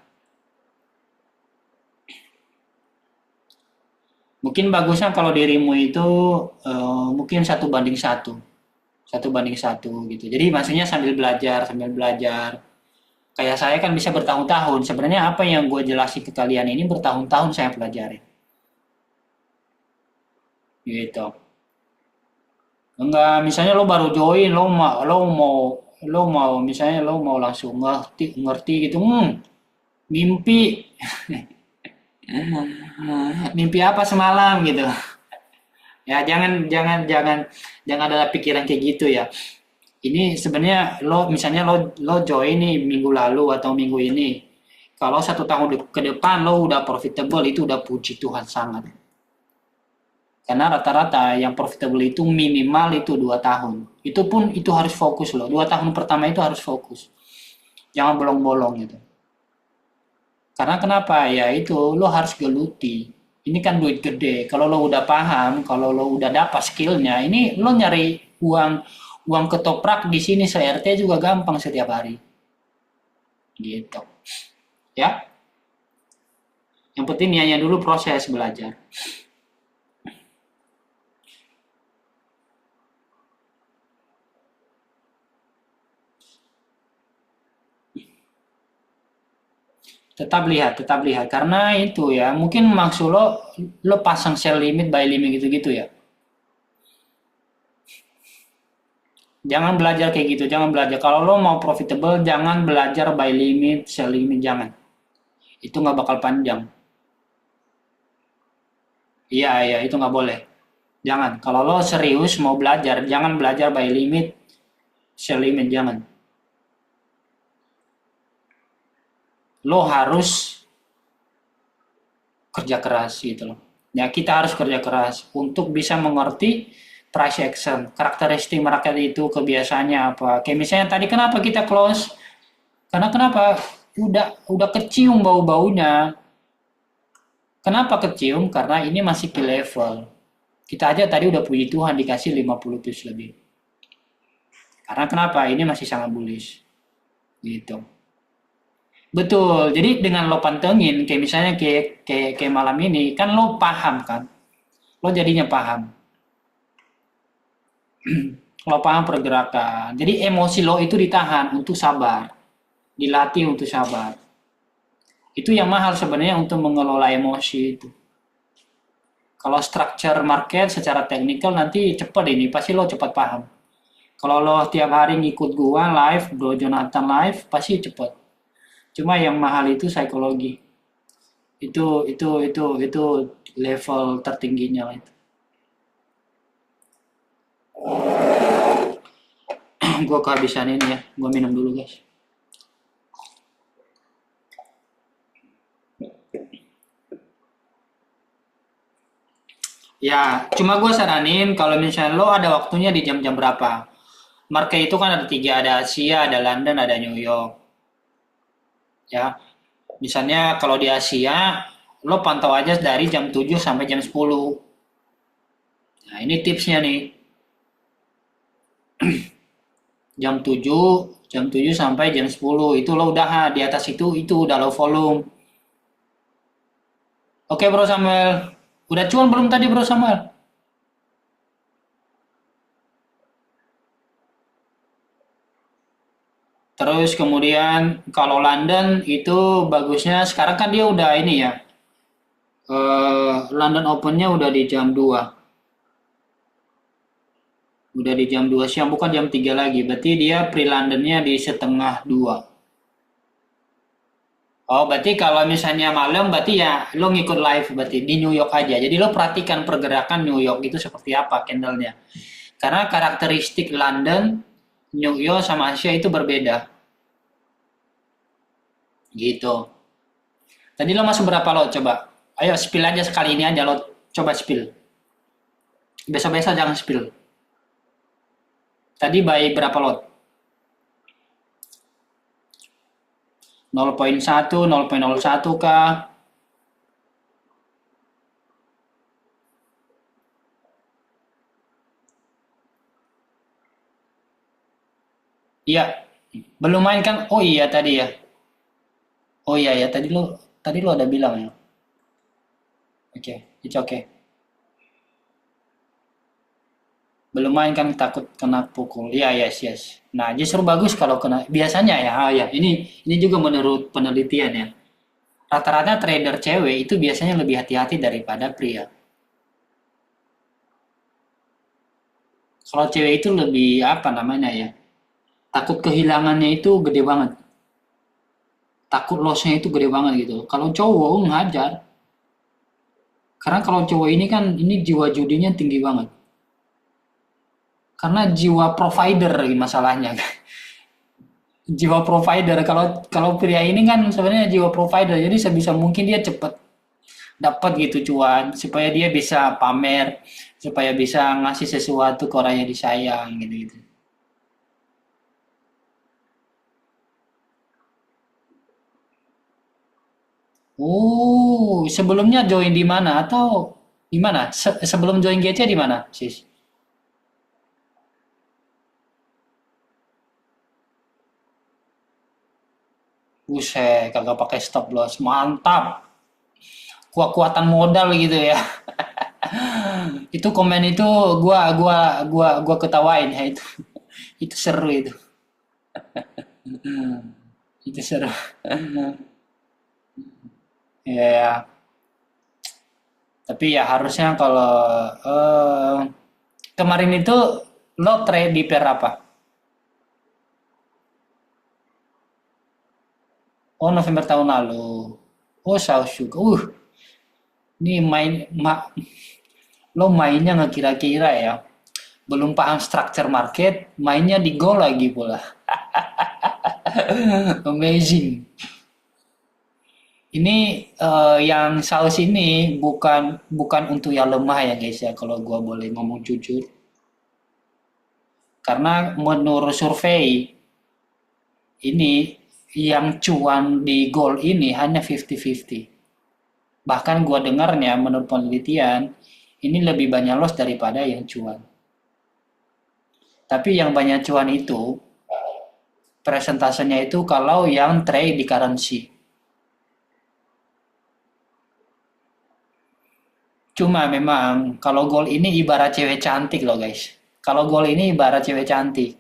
Mungkin bagusnya kalau dirimu itu mungkin 1/1. 1/1 gitu. Jadi maksudnya sambil belajar. Kayak saya kan bisa bertahun-tahun. Sebenarnya apa yang gue jelasin ke kalian ini bertahun-tahun saya pelajari. Gitu. Enggak, misalnya lo baru join, lo mau lo mau langsung ngerti ngerti gitu, mimpi mimpi apa semalam gitu. Ya jangan ada pikiran kayak gitu ya. Ini sebenarnya misalnya lo join nih minggu lalu atau minggu ini. Kalau 1 tahun ke depan lo udah profitable, itu udah puji Tuhan sangat. Karena rata-rata yang profitable itu minimal itu 2 tahun. Itu pun itu harus fokus loh. 2 tahun pertama itu harus fokus. Jangan bolong-bolong gitu. Karena kenapa? Ya itu lo harus geluti. Ini kan duit gede. Kalau lo udah paham, kalau lo udah dapat skillnya, ini lo nyari uang uang ketoprak di sini se-RT juga gampang setiap hari. Gitu. Ya. Yang penting niatnya dulu proses belajar. Tetap lihat karena itu ya, mungkin maksud lo pasang sell limit buy limit gitu-gitu ya. Jangan belajar kayak gitu, jangan belajar. Kalau lo mau profitable, jangan belajar buy limit, sell limit, jangan. Itu nggak bakal panjang. Iya, iya, itu nggak boleh. Jangan. Kalau lo serius mau belajar, jangan belajar buy limit, sell limit, jangan. Lo harus kerja keras gitu loh. Ya kita harus kerja keras untuk bisa mengerti price action, karakteristik market itu kebiasaannya apa. Kayak misalnya tadi kenapa kita close? Karena kenapa? Udah kecium bau-baunya. Kenapa kecium? Karena ini masih key level. Kita aja tadi udah puji Tuhan dikasih 50 pips lebih. Karena kenapa? Ini masih sangat bullish. Gitu. Betul. Jadi dengan lo pantengin, kayak misalnya kayak malam ini, kan lo paham kan? Lo jadinya paham. Lo paham pergerakan. Jadi emosi lo itu ditahan untuk sabar. Dilatih untuk sabar. Itu yang mahal sebenarnya untuk mengelola emosi itu. Kalau structure market secara teknikal nanti cepat ini, pasti lo cepat paham. Kalau lo tiap hari ngikut gua live, Bro Jonathan live, pasti cepat. Cuma yang mahal itu psikologi. Itu level tertingginya lah itu. Gua kehabisan ini ya, gua minum dulu guys. Ya, cuma gue saranin kalau misalnya lo ada waktunya di jam-jam berapa. Market itu kan ada tiga, ada Asia, ada London, ada New York. Ya, misalnya kalau di Asia, lo pantau aja dari jam 7 sampai jam 10. Nah, ini tipsnya nih. Jam 7 sampai jam 10 itu lo udah di atas itu udah lo volume. Oke, Bro Samuel. Udah cuan belum tadi, Bro Samuel? Terus kemudian kalau London itu bagusnya sekarang kan dia udah ini ya. London Open-nya udah di jam 2. Udah di jam 2 siang, bukan jam 3 lagi. Berarti dia pre-Londonnya di setengah 2. Oh, berarti kalau misalnya malam, berarti ya lo ngikut live berarti di New York aja. Jadi lo perhatikan pergerakan New York itu seperti apa candlenya. Karena karakteristik London, New York sama Asia itu berbeda. Gitu. Tadi lo masuk berapa lo coba? Ayo spill aja sekali ini aja lo coba spill. Besok-besok jangan spill. Tadi baik berapa lot? 0,1, 0,01 kah? Iya, belum main kan? Oh iya tadi ya. Oh iya ya, tadi lo ada bilang ya. Oke, it's okay. Belum main kan takut kena pukul. Iya, yes, yes. Nah, justru bagus kalau kena. Biasanya ya, ya. Ini juga menurut penelitian ya. Rata-rata trader cewek itu biasanya lebih hati-hati daripada pria. Kalau cewek itu lebih apa namanya ya? takut kehilangannya itu gede banget. Takut lossnya itu gede banget gitu. Kalau cowok ngajar, karena kalau cowok ini kan ini jiwa judinya tinggi banget. Karena jiwa provider masalahnya. Jiwa provider. Kalau kalau pria ini kan sebenarnya jiwa provider. Jadi sebisa mungkin dia cepet dapat gitu cuan supaya dia bisa pamer, supaya bisa ngasih sesuatu ke orang yang disayang gitu-gitu. Oh, sebelumnya join di mana atau di mana? Sebelum join GC di mana, Sis? Buset, kagak pakai stop loss. Mantap. Kuat-kuatan modal gitu ya. Itu komen itu gua ketawain ya itu. Itu seru itu. Itu seru. Ya, ya. Tapi ya harusnya kalau eh, kemarin itu lo trade di pair apa? Oh, November tahun lalu. Oh, South juga. Ini lo mainnya nggak kira-kira ya. Belum paham structure market, mainnya di go lagi pula. Amazing. Ini yang saus ini bukan bukan untuk yang lemah ya guys ya kalau gua boleh ngomong jujur. Karena menurut survei ini yang cuan di gold ini hanya 50-50. Bahkan gua dengarnya menurut penelitian ini lebih banyak loss daripada yang cuan. Tapi yang banyak cuan itu presentasenya itu kalau yang trade di currency. Cuma memang kalau gold ini ibarat cewek cantik loh guys. Kalau gold ini ibarat cewek cantik.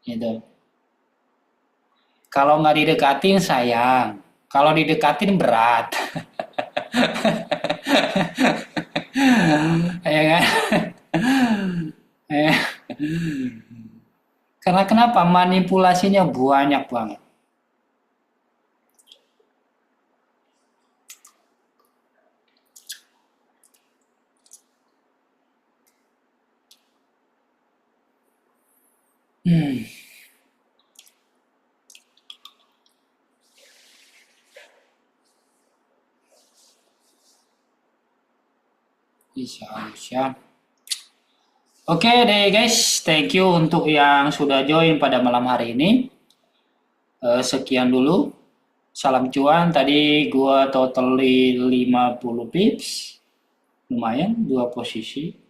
Gitu. Kalau nggak didekatin sayang. Kalau didekatin berat. Ya kan? Eh, Karena kenapa? Manipulasinya banyak banget. Hmm, bisa, bisa. Oke deh guys, thank you untuk yang sudah join pada malam hari ini. Sekian dulu. Salam cuan. Tadi gua totally 50 pips. Lumayan, dua posisi.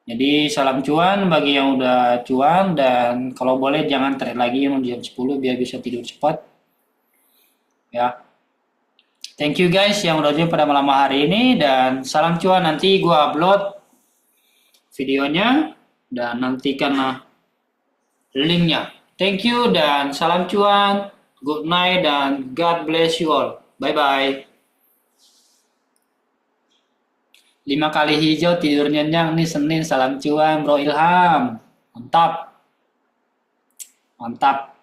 Jadi salam cuan bagi yang udah cuan dan kalau boleh jangan trade lagi yang jam 10 biar bisa tidur cepat. Ya. Thank you guys yang udah join pada malam hari ini dan salam cuan nanti gua upload videonya dan nantikanlah linknya. Thank you dan salam cuan. Good night dan God bless you all. Bye bye. 5 kali hijau tidur nyenyak nih Senin salam cuan Bro Ilham. Mantap. Mantap.